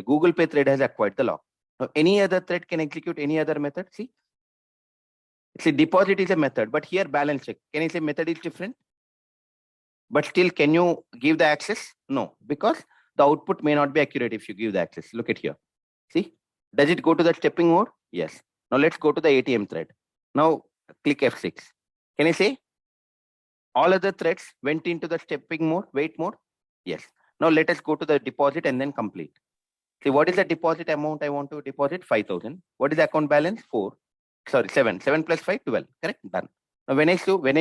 Google Pay thread has acquired the lock. Now any other thread can execute any other method. See, deposit is a method, but here balance check. Can you say method is different? But still, can you give the access? No, because the output may not be accurate if you give the access. Look at here. See, does it go to the stepping mode? Yes. Now let's go to the ATM thread. Now click F6. Can I say all other threads went into the stepping mode, wait mode? Yes. Now let us go to the deposit and then complete. See, what is the deposit amount I want to deposit? 5,000. What is the account balance? 7. 7 plus 5, 12. Correct? Done. Now when I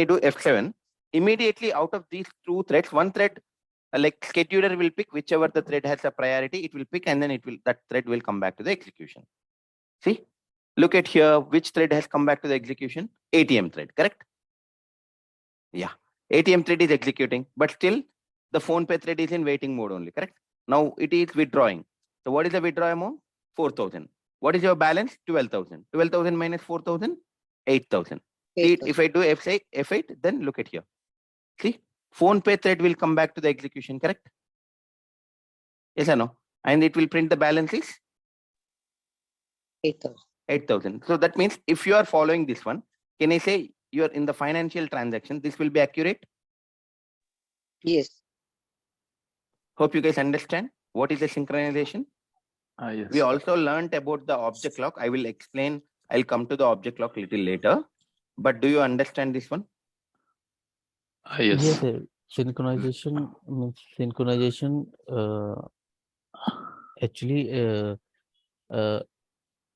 do F7, immediately out of these two threads, one thread like scheduler will pick whichever the thread has a priority, it will pick and then that thread will come back to the execution. See, look at here, which thread has come back to the execution? ATM thread, correct? Yeah, ATM thread is executing, but still the PhonePe thread is in waiting mode only, correct? Now it is withdrawing. So what is the withdraw amount? 4,000. What is your balance? 12,000. 12,000 minus 4,000? 8,000. See, if I do F8, then look at here. See, PhonePe thread will come back to the execution, correct? Yes or no? And it will print the balances? 8,000. 8,000. So that means if you are following this one, can I say you're in the financial transaction, this will be accurate? Yes. Hope you guys understand what is the synchronization. Yes. We also learned about the object lock. I will explain. I'll come to the object lock a little later. But do you understand this one? Yes. Yes, sir. Synchronization means synchronization. Actually,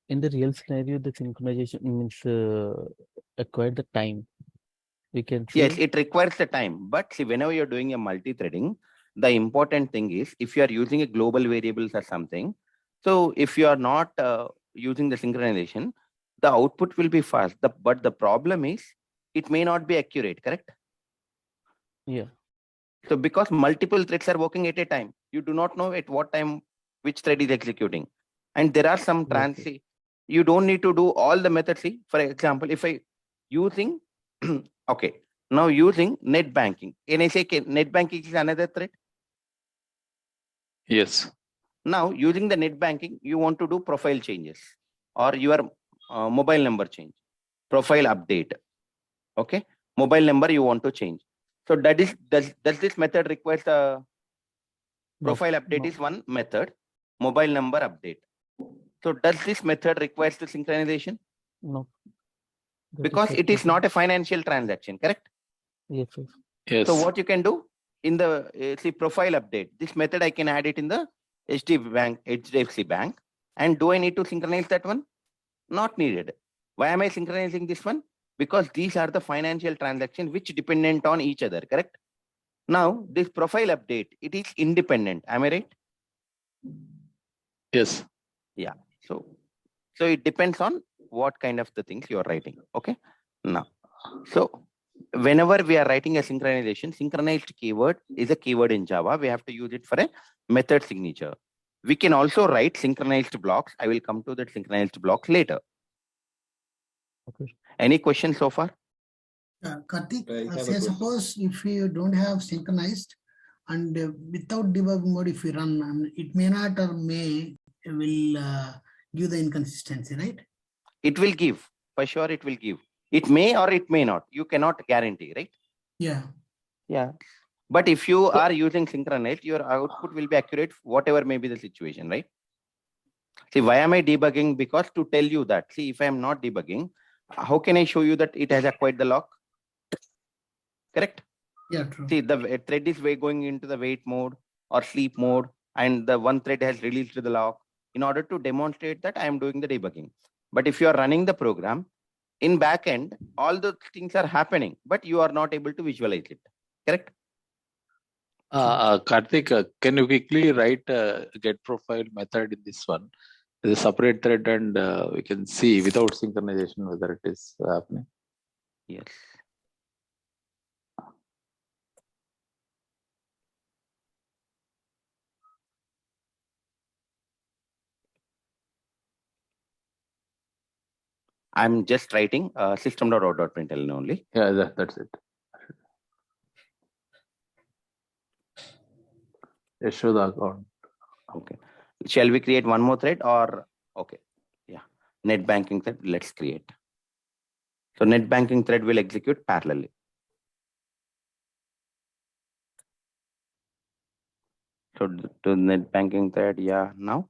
in the real scenario, the synchronization means acquire the time. We can say. Yes, it requires the time. But see, whenever you're doing a multi-threading, the important thing is if you are using a global variables or something. So if you are not using the synchronization, the output will be fast. But the problem is it may not be accurate, correct? Yeah. So because multiple threads are working at a time, you do not know at what time which thread is executing. And there are some you don't need to do all the methods. See, for example, if I using, okay, now using net banking. Can I say net banking is another thread? Yes. Now using the net banking, you want to do profile changes or your mobile number change, profile update. Okay, mobile number you want to change. So does this method requires the profile update is one method, mobile number update. So does this method requires the synchronization? No. Because it is not a financial transaction, correct? Yes, yes. Yes. So what you can do in the profile update, this method I can add it in the HDFC Bank. And do I need to synchronize that one? Not needed. Why am I synchronizing this one? Because these are the financial transactions which dependent on each other, correct? Now this profile update, it is independent. Am I right? Yes. Yeah. So it depends on what kind of the things you are writing. Okay. Now, so whenever we are writing a synchronization, synchronized keyword is a keyword in Java. We have to use it for a method signature. We can also write synchronized blocks. I will come to that synchronized blocks later. Okay. Any questions so far? Karthik, I have a say question. suppose if you don't have synchronized and without debug mode, if you run, it may not or may will give the inconsistency, right? It will give, for sure it will give. It may or it may not. You cannot guarantee, right? Yeah. Yeah. But if you are using synchronized, your output will be accurate, whatever may be the situation, right? See, why am I debugging? Because to tell you that, see, if I am not debugging, how can I show you that it has acquired the lock? Correct? Yeah, true. See, the thread is going into the wait mode or sleep mode, and the one thread has released the lock in order to demonstrate that I am doing the debugging. But if you are running the program, in backend, all those things are happening, but you are not able to visualize it. Correct? Karthik, can you quickly write a get profile method in this one? There's a separate thread, and we can see without synchronization whether it is happening. Yes. I'm just writing system.out.println only. Yeah, that's it. Show the account. Okay. Shall we create one more thread or okay? Yeah. Net banking thread. Let's create. So net banking thread will execute parallelly. So to net banking thread, yeah. Now.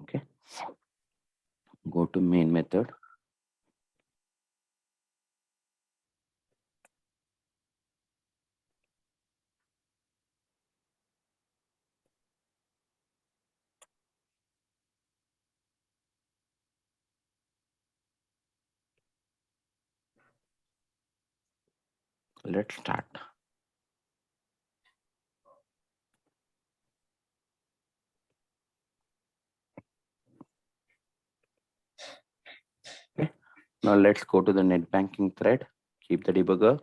Okay. Go to main method. Let's start. Okay. Now let's go to the net banking thread. Keep the debugger.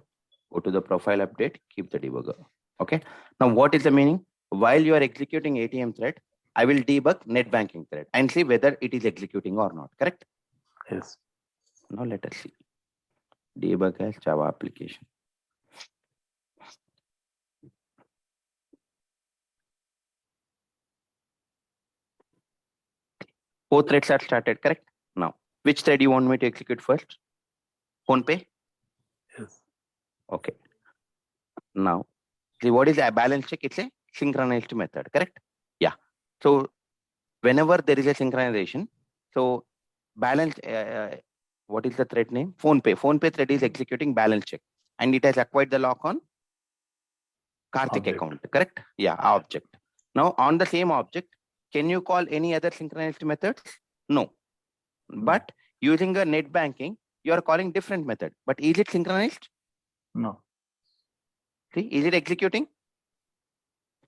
Go to the profile update. Keep the debugger. Okay. Now what is the meaning? While you are executing ATM thread, I will debug net banking thread and see whether it is executing or not. Correct? Yes. Now let us see. Debug as Java application. Both threads are started, correct? Now, which thread you want me to execute first? PhonePe? Yes. Okay. Now, see what is a balance check? It's a synchronized method, correct? Yeah. So whenever there is a synchronization, so balance, what is the thread name? PhonePe. PhonePe thread is executing balance check and it has acquired the lock on Karthik Object. account, correct? Yeah, object. Now on the same object, can you call any other synchronized methods? No. But using a net banking, you are calling different method. But is it synchronized? No. See, is it executing?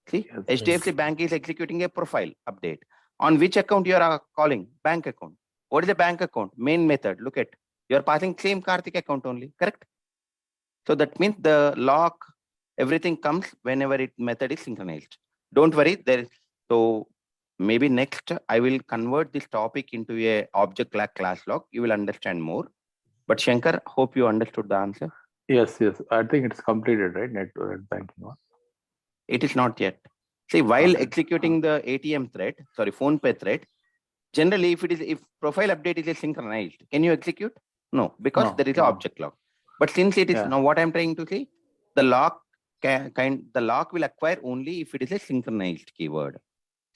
See, Yes. HDFC Bank is executing a profile update. On which account you are calling? Bank account. What is the bank account? Main method. Look at, you are passing same Karthik account only, correct? So that means the lock, everything comes whenever it method is synchronized. Don't worry, there is, so maybe next I will convert this topic into a object like class lock. You will understand more. But Shankar, hope you understood the answer. Yes. I think it's completed, right? Net banking one. It is not yet. See, while Okay. executing the ATM thread, sorry, PhonePe thread, generally if profile update is synchronized, can you execute? No, because there is an object lock. But since it is now what I'm trying to say, the lock the lock will acquire only if it is a synchronized keyword.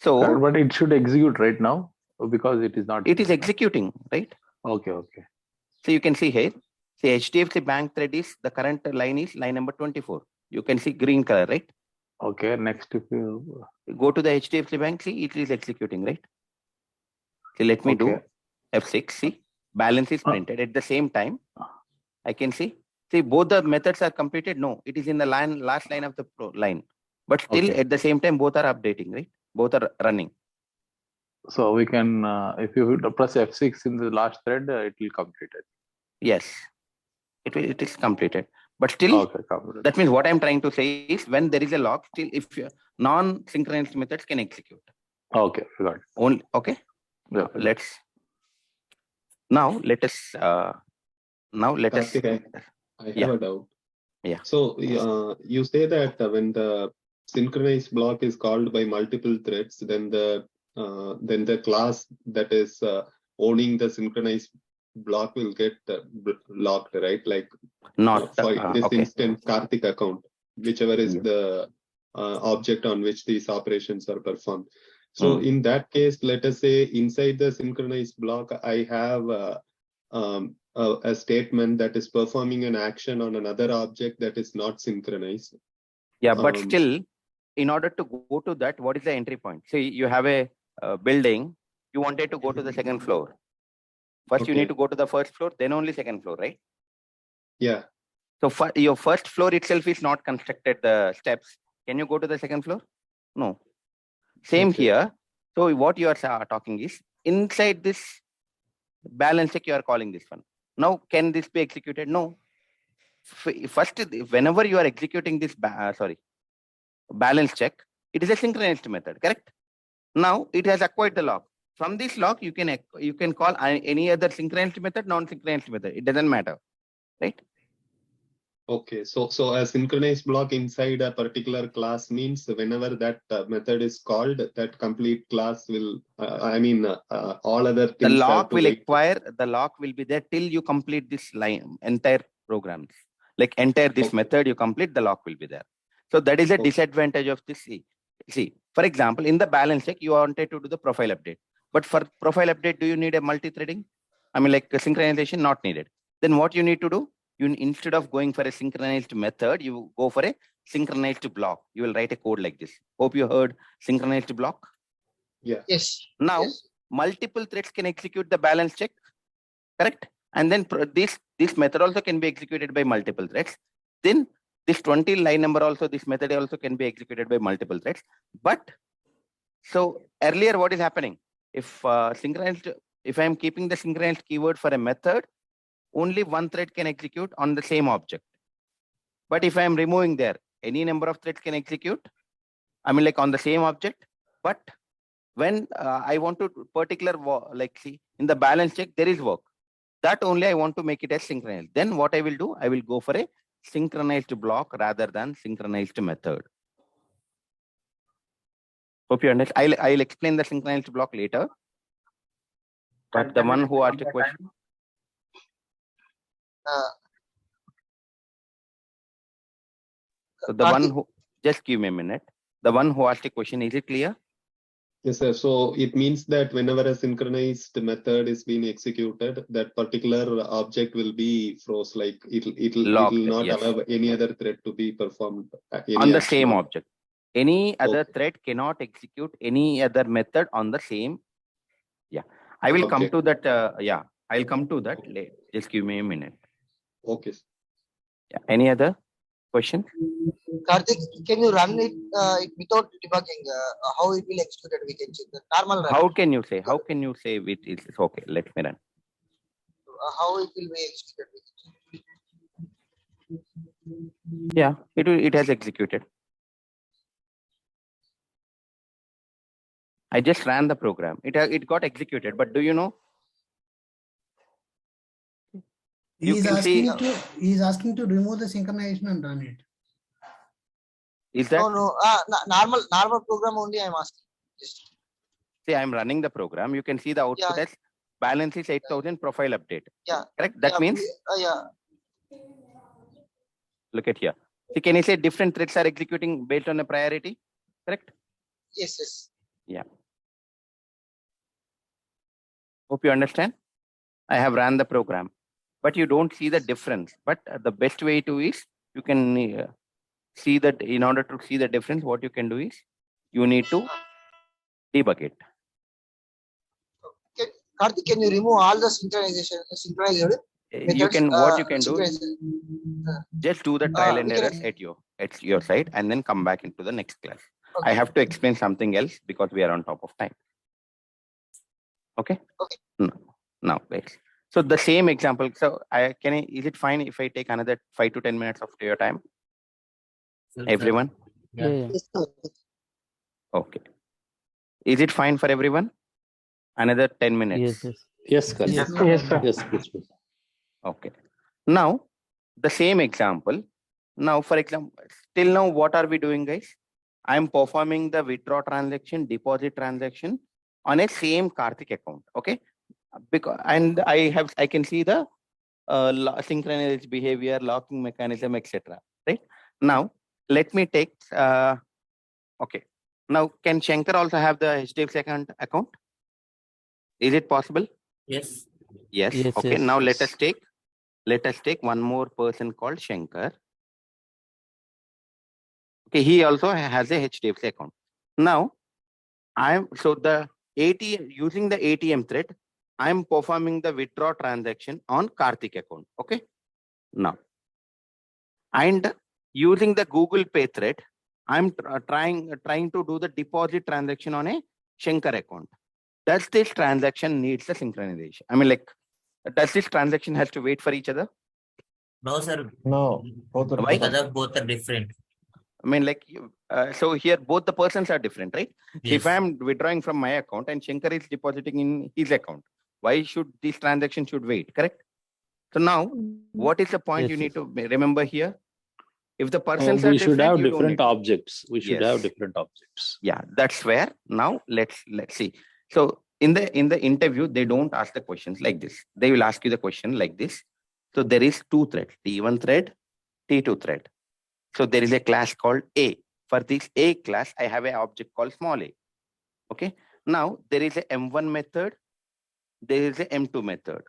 So but it should execute right now because it is not. It is executing, right? Okay. So you can see here, say HDFC Bank thread is the current line is line number 24. You can see green color, right? Okay. Next, if you go to the HDFC Bank, see it is executing, right? So let me do F6. See, balance is printed at the same time. I can see. See, both the methods are completed. No, it is in the last line of the line. But still Okay. at the same time, both are updating, right? Both are running. So we can, if you press F6 in the last thread, it will complete it. Yes, it is completed. But still, Okay, completed. that means what I'm trying to say is when there is a lock, still if non-synchronized methods can execute. Okay, got it. Only okay. Yeah. Let us. Karthik, I have Yeah. a doubt. Yeah. So you say that when the synchronized block is called by multiple threads, then the class that is owning the synchronized block will get locked, right? Like Not for this okay. instance, Karthik account, whichever is Yeah. the object on which these operations are performed. So in that case, let us say inside the synchronized block, I have a statement that is performing an action on another object that is not synchronized. Yeah, but still, in order to go to that, what is the entry point? See, you have a building, you wanted to go to the second floor. First, you need to go to the first floor, then only second floor, right? Yeah. So your first floor itself is not constructed the steps. Can you go to the second floor? No. Same here. So what you are talking is inside this balance check, you are calling this one. Now, can this be executed? No. First, whenever you are executing this balance check, it is a synchronized method, correct? Now it has acquired the lock. From this lock, you can call any other synchronized method, non-synchronized method. It doesn't matter, right? Okay, so a synchronized block inside a particular class means whenever that method is called, that complete class will, all other things. The lock will acquire, the lock will be there till you complete this line, entire programs. Like entire this method, you complete, the lock will be there. So that is a disadvantage of this. See, for example, in the balance check, you wanted to do the profile update. But for profile update, do you need a multi-threading? I mean, like a synchronization, not needed. Then what you need to do? Instead of going for a synchronized method, you go for a synchronized block. You will write a code like this. Hope you heard synchronized block. Yeah. Yes. Now, multiple threads can execute the balance check, correct? And then this method also can be executed by multiple threads. Then this 20 line number also, this method also can be executed by multiple threads. But so earlier, what is happening? If if I am keeping the synchronized keyword for a method, only one thread can execute on the same object. But if I am removing there, any number of threads can execute. I mean, like on the same object. But when I want to particular, like see, in the balance check, there is work. That only I want to make it as synchronized. Then what I will do, I will go for a synchronized block rather than synchronized method. Hope you understand. I'll explain the synchronized block later. But the one who asked a question. So the one who, just give me a minute. The one who asked a question, is it clear? Yes, sir. So it means that whenever a synchronized method is being executed, that particular object will be froze, like it'll not allow any other thread to be performed on the same object. Any other thread cannot execute any other method on the same. Yeah, I will come to that. I'll come to that later. Just give me a minute. Okay. Yeah. Any other question? Karthik, can you run it without debugging? How it will execute it? We can check the normal run. How can you say? How can you say it is okay? Let me run. How it will be executed? Yeah, it has executed. I just ran the program. It got executed, but do you know? He's asking to remove the synchronization and run it. Is that? No. Normal program only I'm asking. See, I'm running the program. You can see the output as balance is 8,000 profile update. Yeah. Correct? That means? Look at here. See, can you say different threads are executing based on a priority? Correct? Yes. Yeah. Hope you understand. I have ran the program, but you don't see the difference. But the best way to is you can see that in order to see the difference, what you can do is you need to debug it. Karthik, can you remove all the synchronized? You can, what you can do, just do the trial and errors at your at your side and then come back into the next class. I have to explain something else because we are on top of time. Okay. Now, guys. So the same example. So is it fine if I take another 5 to 10 minutes of your time? Everyone? Yeah. Okay. Is it fine for everyone? Another 10 minutes. Yes. Yes, correct. Yes, sir. Yes, please. Okay. Now, the same example. Now, for example, till now, what are we doing, guys? I'm performing the withdraw transaction, deposit transaction on a same Karthik account. Okay. Because I can see the synchronized behavior, locking mechanism, etc. Right. Now, let me take. Okay. Now, can Shankar also have the HDFC account? Is it possible? Yes. Yes. Yes, Okay. yes. Now let us take one more person called Shankar. Okay. He also has a HDFC account. Now, using the ATM thread, I'm performing the withdraw transaction on Karthik account. Okay. Now, and using the Google Pay thread, I'm trying to do the deposit transaction on a Shankar account. Does this transaction needs the synchronization? I mean, like, does this transaction has to wait for each other? No, sir. No, both are Why? Because both are different. I mean, like, so here both the persons are different, right? Yes. If I'm withdrawing from my account and Shankar is depositing in his account, why should this transaction should wait? Correct. So now, what is the point you need to remember here? If the persons are we should different, have you don't different need to. objects. We should have different objects. Yeah, that's where now let's see. So in the interview, they don't ask the questions like this. They will ask you the question like this. So there is two threads, T1 thread, T2 thread. So there is a class called A. For this A class, I have an object called small a. Okay. Now there is a M1 method. There is a M2 method.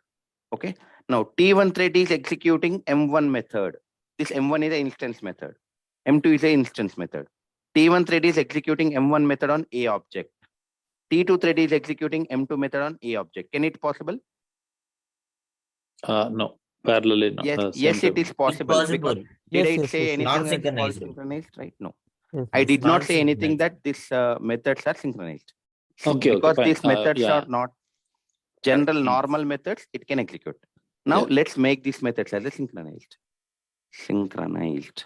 Okay. Now T1 thread is executing M1 method. This M1 is an instance method. M2 is an instance method. T1 thread is executing M1 method on A object. T2 thread is executing M2 method on A object. Can it possible? No, parallelly. No. Yes, it is possible. It's possible. Because did I say anything Not else called synchronized. synchronized? Right? No. Yes, I did not say synchronized. anything that these methods are synchronized. Okay, because fine. these methods Yeah. are not general normal methods, it can execute. Now let's make these methods as a synchronized. Synchronized.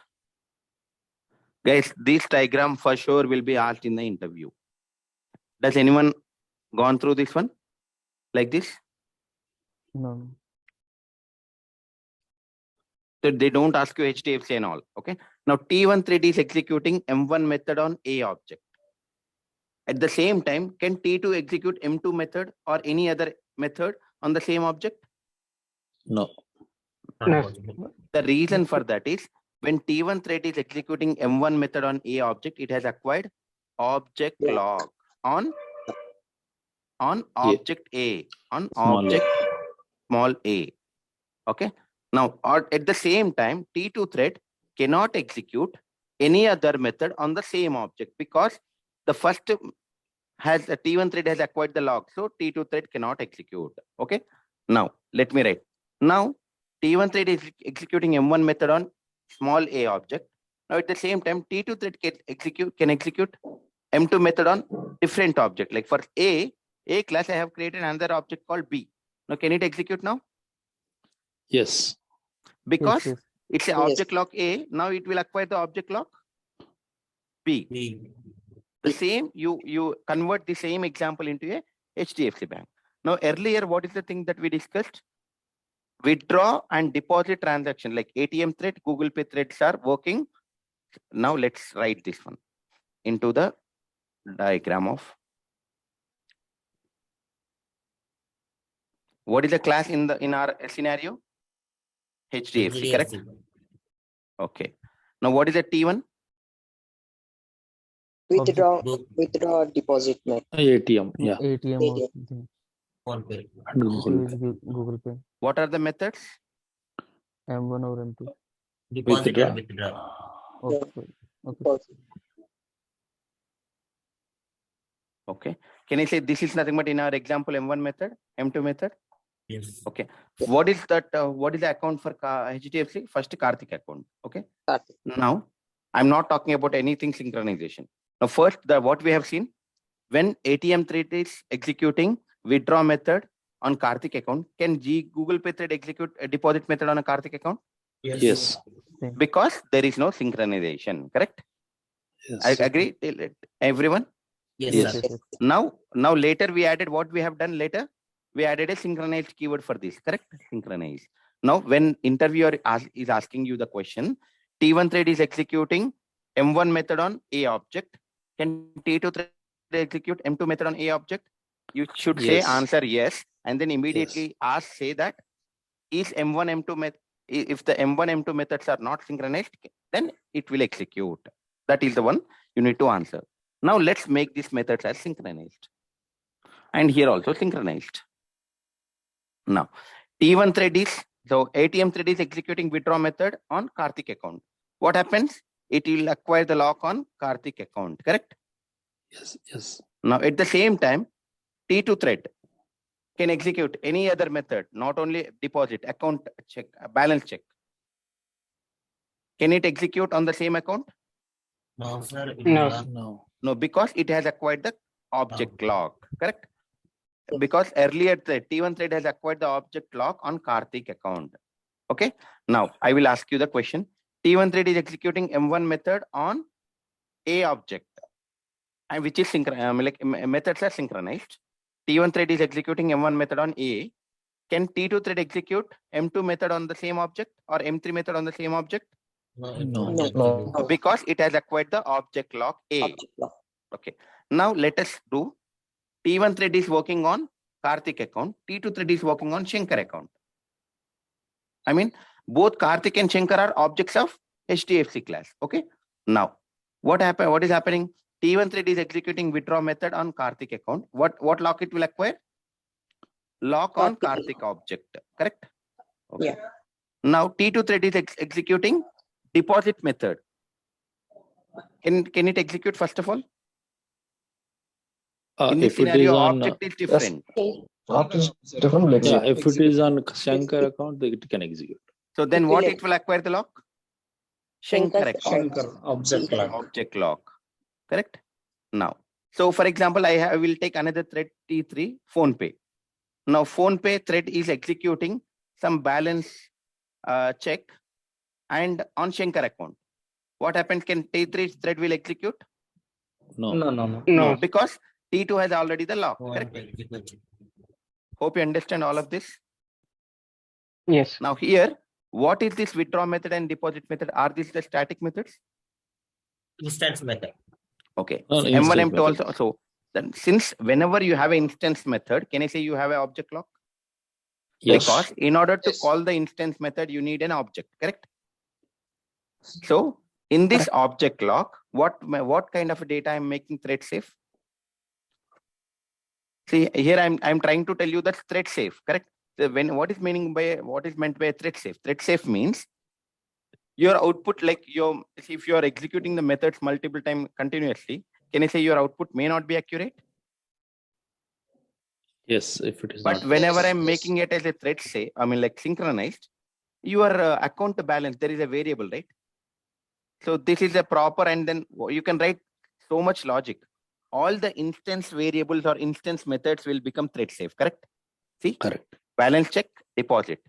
Guys, this diagram for sure will be asked in the interview. Does anyone gone through this one like this? No. So they don't ask you HDFC and all. Okay. Now T1 thread is executing M1 method on A object. At the same time, can T2 execute M2 method or any other method on the same object? No. The reason for that is when T1 thread is executing M1 method on A object, it has acquired object log on object A, on object small a. Okay. Now, at the same time, T2 thread cannot execute any other method on the same object because the first has a T1 thread has acquired the log. So T2 thread cannot execute. Okay. Now, let me write. Now, T1 thread is executing M1 method on small a object. Now, at the same time, T2 thread can execute M2 method on different object. Like for A class, I have created another object called B. Now, can it execute now? Yes. Because it's an object lock A. Now it will acquire the object lock B. The same, you convert the same example into a HDFC bank. Now, earlier, what is the thing that we discussed? Withdraw and deposit transaction like ATM thread, Google Pay threads are working. Now let's write this one into the diagram of what is the class in our scenario? HDFC, correct? Okay. Now what is the T1? Withdraw deposit method. ATM, yeah. ATM. Google Pay. What are the methods? M1 or M2? Deposit or withdraw. Okay. Can I say this is nothing but in our example M1 method, M2 method? Yes. Okay. What is that? What is the account for HDFC? First Karthik account. Okay. Now I'm not talking about anything synchronization. Now, first, what we have seen, when ATM thread is executing withdraw method on Karthik account, can Google Pay thread execute a deposit method on a Karthik account? Yes. Because there is no synchronization, correct? Yes. I agree, everyone? Yes, sir. Now later we added what we have done later. We added a synchronized keyword for this, correct? Synchronize. Now, when interviewer is asking you the question, T1 thread is executing M1 method on A object. Can T2 thread execute M2 method on A object? You should say Yes. answer yes, and then immediately say that is M1 M2 method. If the M1 M2 methods are not synchronized, then it will execute. That is the one you need to answer. Now let's make these methods as synchronized, and here also synchronized. Now T1 thread is, so ATM thread is executing withdraw method on Karthik account. What happens? It will acquire the lock on Karthik account, correct? Yes. Yes. Now at the same time, T2 thread can execute any other method, not only deposit, account check, balance check. Can it execute on the same account? No, sir. No. No, because it has acquired the object lock, correct? Because earlier the T1 thread has acquired the object lock on Karthik account. Okay. Now I will ask you the question. T1 thread is executing M1 method on A object, and which is methods are synchronized. T1 thread is executing M1 method on A. Can T2 thread execute M2 method on the same object or M3 method on the same object? No. Because it has acquired the object lock A. Okay. Now let us do T1 thread is working on Karthik account. T2 thread is working on Shankar account. I mean, both Karthik and Shankar are objects of HDFC class. Okay. Now, what is happening? T1 thread is executing withdraw method on Karthik account. What lock it will acquire? Lock on Karthik object. Correct? Okay. Yeah. Now T2 thread is executing deposit method. Can it execute first of all? In this If it scenario, is on object is different. yeah, if it is on Shankar account, it can execute. So then what it will acquire the lock? Shankar account. Object lock. Correct? Now, so for example, I will take another thread T3, PhonePe. Now PhonePe thread is executing some balance check and on Shankar account. What happens? Can T3 thread will execute? No, because T2 has already the lock. Correct? Hope you understand all of this. Yes. Now here, what is this withdraw method and deposit method? Are these the static methods? Instance method. Okay. No, M1, instance M2 also. So then since whenever you have an instance method, can I say you have an object lock? Yes. Because in order to call the instance method, you need an object, correct? So in this object lock, what kind of data I'm making thread safe? See, here I'm trying to tell you that thread safe, correct? So what is meant by thread safe? Thread safe means your output, like if you are executing the methods multiple times continuously, can I say your output may not be accurate? Yes, if it is But not. whenever I'm making it as a thread safe, like synchronized, your account balance, there is a variable, right? So this is a proper, and then you can write so much logic. All the instance variables or instance methods will become thread safe, correct? See? Correct. Balance check, deposit.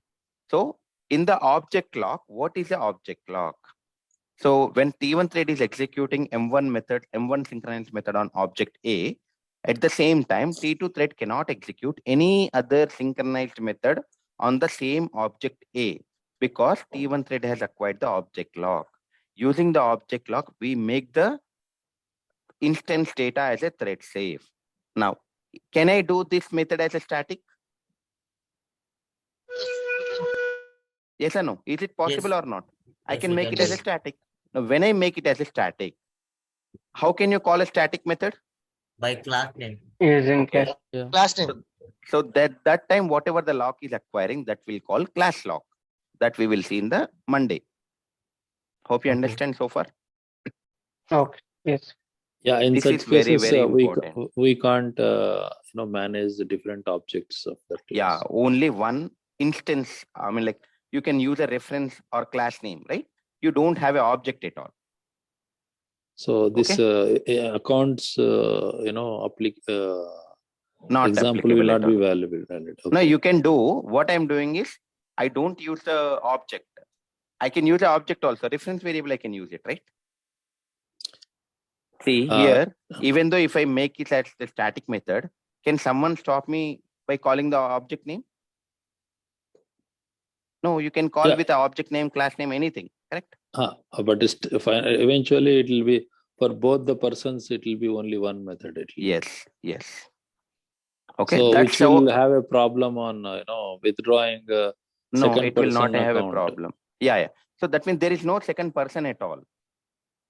So in the object lock, what is the object lock? So when T1 thread is executing M1 synchronized method on object A, at the same time, T2 thread cannot execute any other synchronized method on the same object A because T1 thread has acquired the object lock. Using the object lock, we make the instance data as a thread safe. Now, can I do this method as a static? Yes or no? Is it possible or not? I can make it as a static. Now, when I make it as a static, how can you call a static method? By class name. Okay. Class name. So that time, whatever the lock is acquiring, that we'll call class lock. That we will see in the Monday. Hope you understand so far. Okay. Yes. Yeah, in This such is very, cases, very important. we can't manage the different objects of that class. Yeah, only one instance. Like you can use a reference or class name, right? You don't have an object at all. So this accounts, Not example applicable will at not be all. valid. No, you can do, what I'm doing is, I don't use the object. I can use the object also. Reference variable, I can use it, right? See here, even though if I make it as the static method, can someone stop me by calling the object name? No, you can call with the object name, class name, anything, correct? But eventually it will be, for both the persons, it will be only one method. Yes. Okay, So that's which will have a problem on withdrawing no, second it will person not have account. a problem. Yeah. So that means there is no second person at all.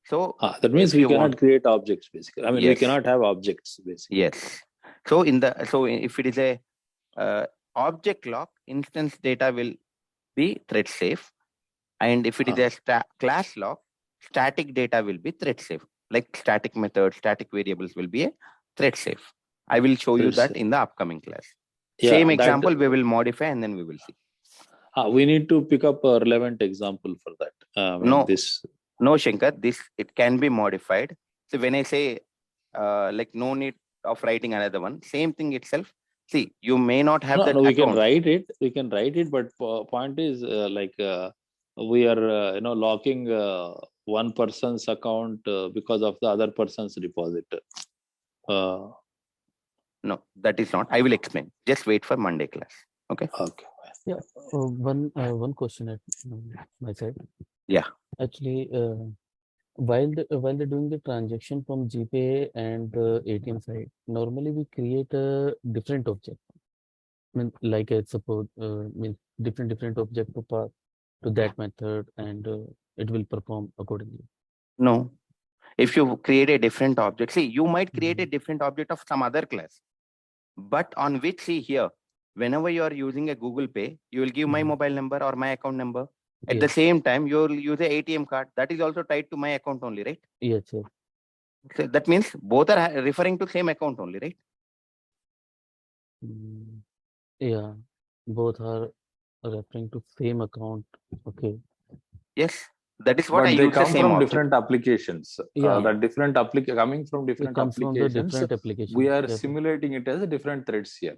So that means if we you cannot want, create objects basically. I mean, we yes, cannot have objects basically. yes. So if it is a object lock, instance data will be thread safe, and if it is a class lock, static data will be thread safe. Like static methods, static variables will be a thread safe. I will show you that in the upcoming class. Same example we will modify and then we will see. We need to pick up a relevant example for that. No, Shankar, it can be modified. So when I say like no need of writing another one, same thing itself. See, you may not have that we account. We can write it, but point is we are locking one person's account because of the other person's deposit. No, that is not. I will explain. Just wait for Monday class. Okay. Yeah. One question at my side. Yeah. Actually, while they're doing the transaction from GPay and the ATM side, normally we create a different object. I mean, like I suppose, different object to pass to that method, and it will perform accordingly. No. If you create a different object, see, you might create a different object of some other class, but on which, see here, whenever you are using a Google Pay, you will give my mobile number or my account number. At the same time, you will use a ATM card that is also tied to my account only, right? Yes, sir. So that means both are referring to same account only, right? Yeah, both are referring to same account. Okay. Yes, that is what but I they use the come same from object. different applications. Yeah. Different coming from different comes from the different applications. We are simulating it as a different threads here.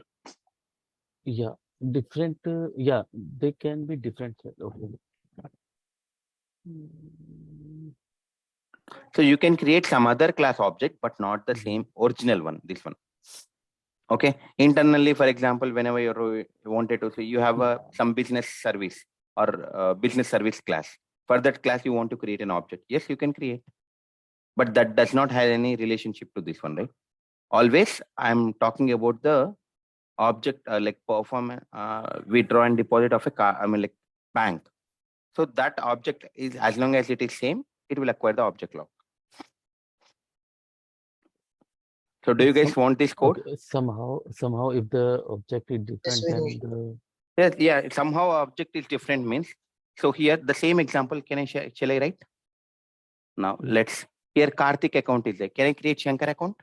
Yeah, different. Yeah, they can be different. Okay. So you can create some other class object, but not the same original one, this one. Okay. Internally, for example, whenever you wanted to say you have some business service or business service class. For that class, you want to create an object. Yes, you can create. But that does not have any relationship to this one, right? Always, I'm talking about the object like perform withdraw and deposit of a car, like bank. So that object is, as long as it is same, it will acquire the object lock. So do you guys want this code? Okay, somehow, if the object is different, then yeah, somehow object is different means. So here the same example, can I shall I write? Now let's, here Karthik account is there. Can I create Shankar account?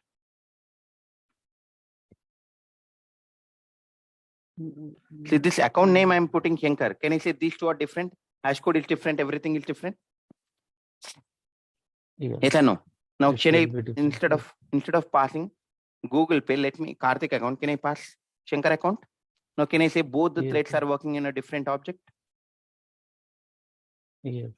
See, this account name I'm putting Shankar. Can I say these two are different? Hash code is different, everything is different? Yes or no? Now can I, instead of passing Google Pay, let me Karthik account, can I pass Shankar account? Now can I say both the threads are working in a different object? Yes.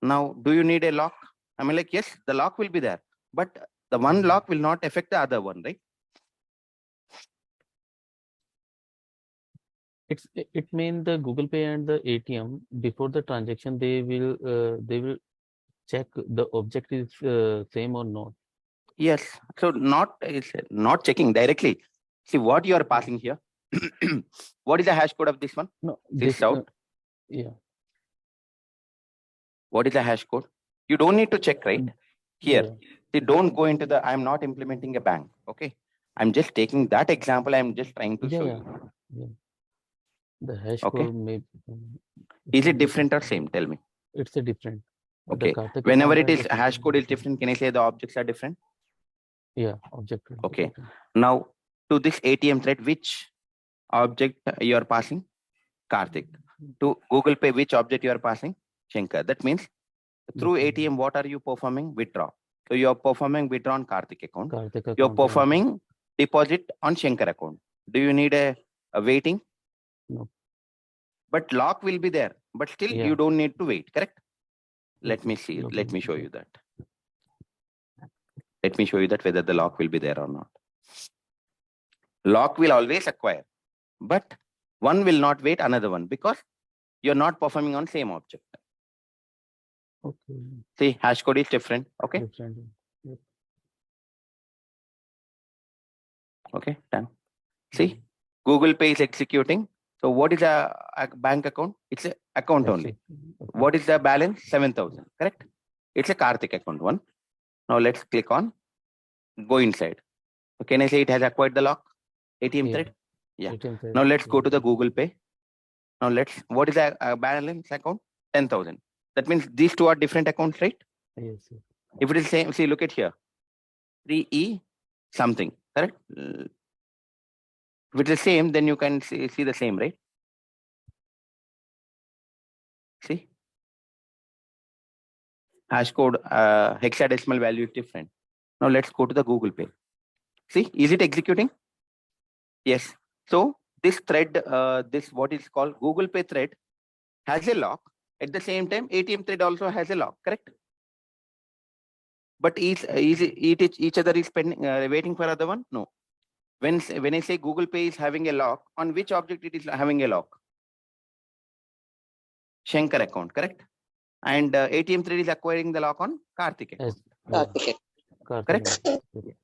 Now, do you need a lock? I mean, like, yes, the lock will be there, but the one lock will not affect the other one, right? It means the Google Pay and the ATM before the transaction they will check the object is same or not. Yes. So it's not checking directly. See what you are passing here. What is the hash code of this one? No, this out. Yeah. What is the hash code? You don't need to check, right? Here. Yeah. See, don't go into the, I'm not implementing a bank. Okay. I'm just taking that example. I'm just trying to show you. Yeah. The hash code may. Is it different or same? Tell me. It's a different. Okay. Whenever it is hash code is different, can I say the objects are different? Yeah, object. Okay. Now to this ATM thread, which object you are passing? Karthik. To Google Pay, which object you are passing? Shankar. That means through ATM, what are you performing? Withdraw. So you're performing withdraw on Karthik account. Karthik You're account, performing deposit on Shankar account. Do you need a waiting? No. But lock will be there, but still Yeah. you don't need to wait, correct? Let Okay. me see. Okay. Let me show you that. Let me show you that whether the lock will be there or not. Lock will always acquire, but one will not wait another one because you're not performing on same object. Okay. See, hash code is different. Okay. Different. Yep. Okay, done. See, Google Pay is executing. So what is a bank account? It's an account Yes, only. sir. Okay. What is the balance? 7,000, correct? It's a Karthik account one. Now let's click on go inside. So can I say it has acquired the lock? ATM Yeah. thread? Yeah. ATM thread. Now let's Yeah. go to the Google Pay. Now what is the balance account? 10,000. That means these two are different accounts, right? Yes, sir. If it is same, see, look at here. 3E something, correct? If it is same, then you can see the same, right? See? Hash code, hexadecimal value is different. Now let's go to the Google Pay. See, is it executing? Yes. So this thread, this what is called Google Pay thread has a lock. At the same time, ATM thread also has a lock, correct? But each other is pending, waiting for other one? No. When I say Google Pay is having a lock, on which object it is having a lock? Shankar account, correct? And ATM thread is acquiring the lock on Karthik account. Yes. Karthik. Correct? Yep.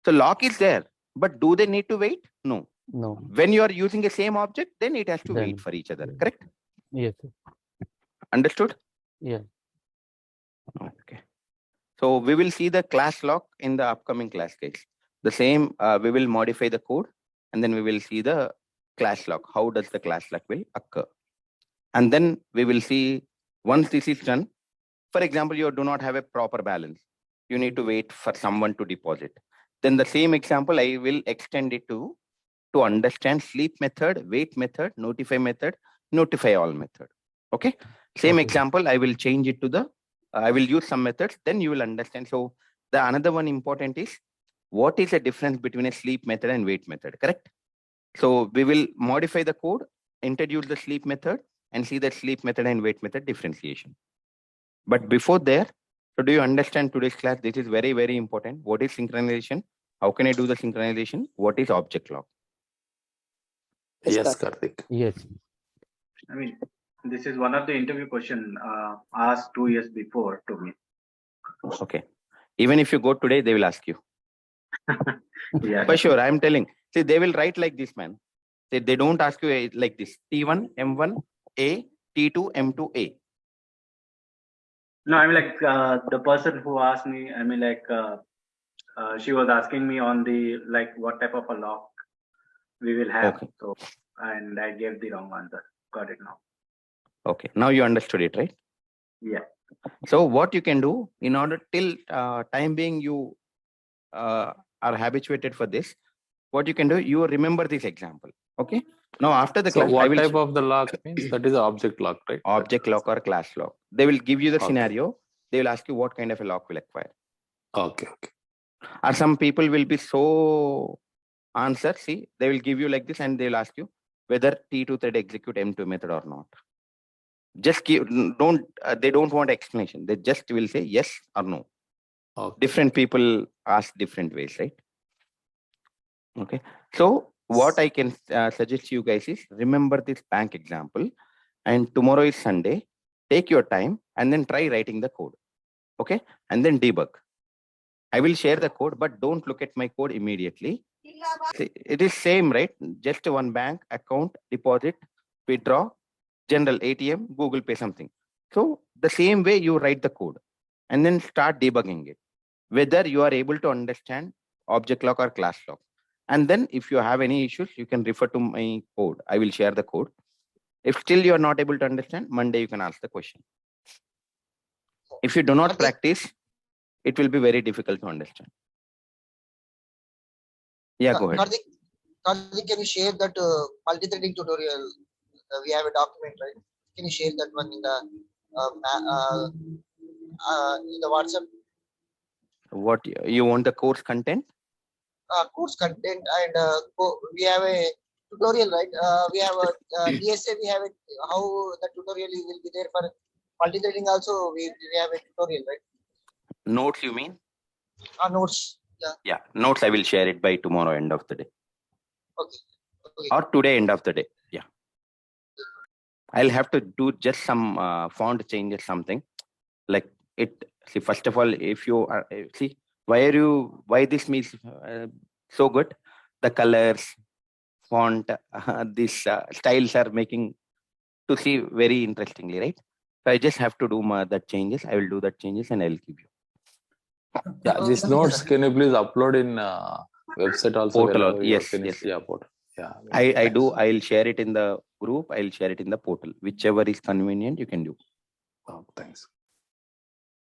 So lock is there, but do they need to wait? No. No. When you are using the same object, then it has to Then- wait for each other, yeah. correct? Yes, sir. Understood? Yeah. Okay. So we will see the class lock in the upcoming class case. The same, we will modify the code and then we will see the class lock. How does the class lock will occur? And then we will see once this is done, for example, you do not have a proper balance. You need to wait for someone to deposit. Then the same example, I will extend it to understand sleep method, wait method, notify method, notify all method. Okay. Same Okay. example, I will change it to the, I will use some methods, then you will understand. So the another one important is what is the difference between a sleep method and wait method, correct? So we will modify the code, introduce the sleep method and see the sleep method and wait method differentiation. But before there, so do you understand today's class? This is very, very important. What is synchronization? How can I do the synchronization? What is object lock? Yes, Karthik. Yes. I mean, this is one of the interview question asked 2 years before to me. Okay. Even if you go today, they will ask you. Yeah. For sure, I am telling. See, they will write like this, man. They don't ask you like this. T1, M1, A, T2, M2, A. No, I mean like the person who asked me, I mean like she was asking me on the like what type of a lock we will have. Okay. So, and I gave the wrong answer. Got it now. Okay. Now you understood it, right? Yeah. So what you can do in order till time being you are habituated for this, what you can do, you remember this example. Okay. Now after the So class, I what will type of the lock means? That is object lock, right? object lock or class lock. They will give you the Okay. scenario. They will ask you what kind of a lock will acquire. Okay. Okay. Or some people will be so answer. See, they will give you like this and they will ask you whether T2 thread execute M2 method or not. Just give, they don't want explanation. They just will say yes or no. Okay. Different people ask different ways, right? Okay. So what I can suggest you guys is remember this bank example, and tomorrow is Sunday. Take your time and then try writing the code. Okay. And then debug. I will share the code, but don't look at my code immediately. See, it is same, right? Just one bank account, deposit, withdraw, general ATM, Google Pay, something. So the same way you write the code and then start debugging it, whether you are able to understand object lock or class lock. And then if you have any issues, you can refer to my code. I will share the code. If still you are not able to understand, Monday you can ask the question. If you do not practice, it will be very difficult to understand. Yeah, go ahead. Karthik, can you share that multi-threading tutorial? We have a document, right? Can you share that one in the in the WhatsApp. What you want the course content? Course content, and we have a tutorial, right? We have a DSA. We have a how the tutorial will be there for multithreading. Also, we have a tutorial, right? Notes, you mean? Notes. Yeah. Yeah, notes. I will share it by tomorrow end of the day. Okay. Okay. Or today end of the day. Yeah. I'll have to do just some font changes, something like it. See, first of all, if you are see why this means so good, the colors, font, these styles are making to see very interestingly, right? So I just have to do that changes. I will do that changes and I'll give you. Yeah, these notes can you please upload in website also? Portal. Wherever you are Yes, finished. yes. Yeah, portal. Yeah. I do. I'll share it in the group. I'll share it in the portal. Whichever is convenient, you can do. Oh, thanks.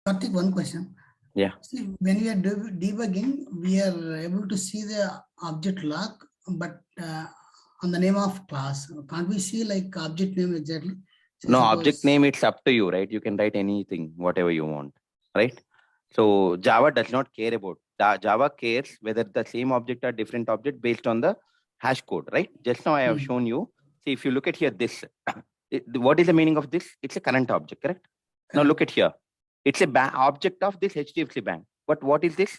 Karthik, one question. Yeah. See, when we are debugging, we are able to see the object log, but on the name of class, can't we see like object name exactly? So No, suppose, object name, it's up to you, right? You can write anything, whatever you want, right? So Java does not care about Java cares whether the same object or different object based on the hash code, right? Just now I have shown you. See, if you look at here, this, what is the meaning of this? It's a current object, correct? Now look at here. It's a object of this HDFC bank. But what is this?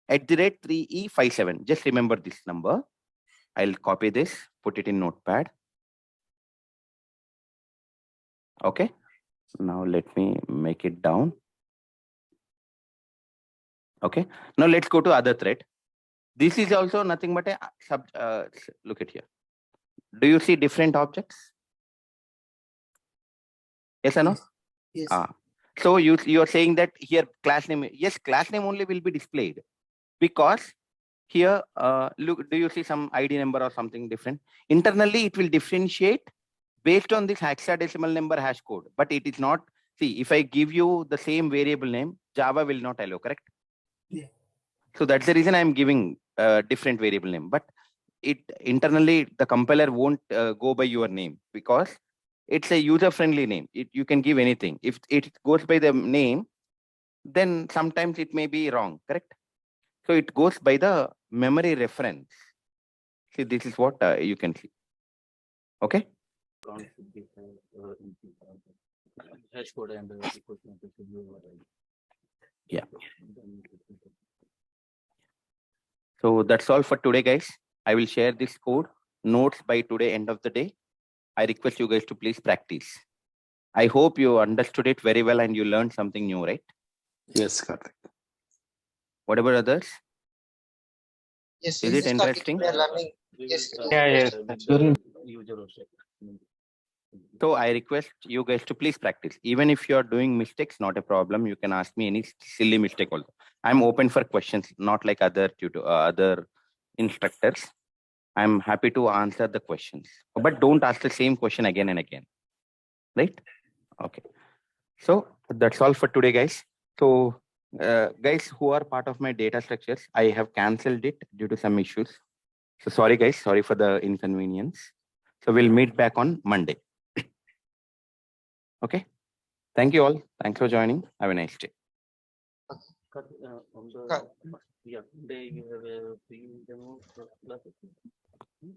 @3E57. Just remember this number. I'll copy this, put it in Notepad. Okay. Now let me make it down. Okay. Now let's go to other thread. This is also nothing but a look at here. Do you see different objects? Yes or no? yes. So you are saying that here class name, yes, class name only will be displayed because here, look, do you see some ID number or something different? Internally, it will differentiate based on this hexadecimal number hash code, but it is not. See, if I give you the same variable name, Java will not allow, correct? Yeah. So that's the reason I'm giving a different variable name, but it internally, the compiler won't go by your name because it's a user-friendly name. You can give anything. If it goes by the name, then sometimes it may be wrong, correct? So it goes by the memory reference. See, this is what you can see. Okay? Yeah. So that's all for today, guys. I will share this code notes by today end of the day. I request you guys to please practice. I hope you understood it very well and you learned something new, right? Yes, Karthik. What about others? Yes. Is it interesting? We are learning. Yes. Yeah, yes. That's very So I request you guys to please practice. Even if you are doing mistakes, not a problem. You can ask me any silly mistake also. I'm open for questions, not like other instructors. I'm happy to answer the questions, but don't ask the same question again and again. Right? Okay. So that's all for today, guys. So guys who are part of my data structures, I have canceled it due to some issues. So sorry, guys. Sorry for the inconvenience. So we'll meet back on Monday. Okay. Thank you all. Thanks for joining. Have a nice day.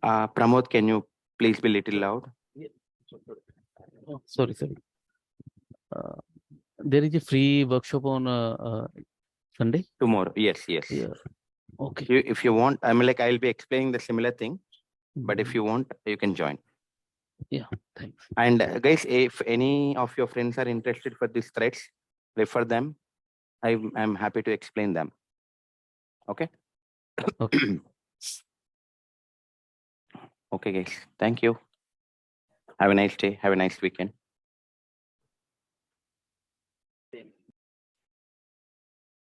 Pramod, can you please be little loud? Oh, sorry. There is a free workshop on Sunday? Tomorrow. Yes. Yeah. Okay. If you want, I'll be explaining the similar thing, but if you want, you can join. Yeah, thanks. And guys, if any of your friends are interested for these threads, refer them. I'm happy to explain them. Okay. Okay. Okay, guys. Thank you. Have a nice day. Have a nice weekend.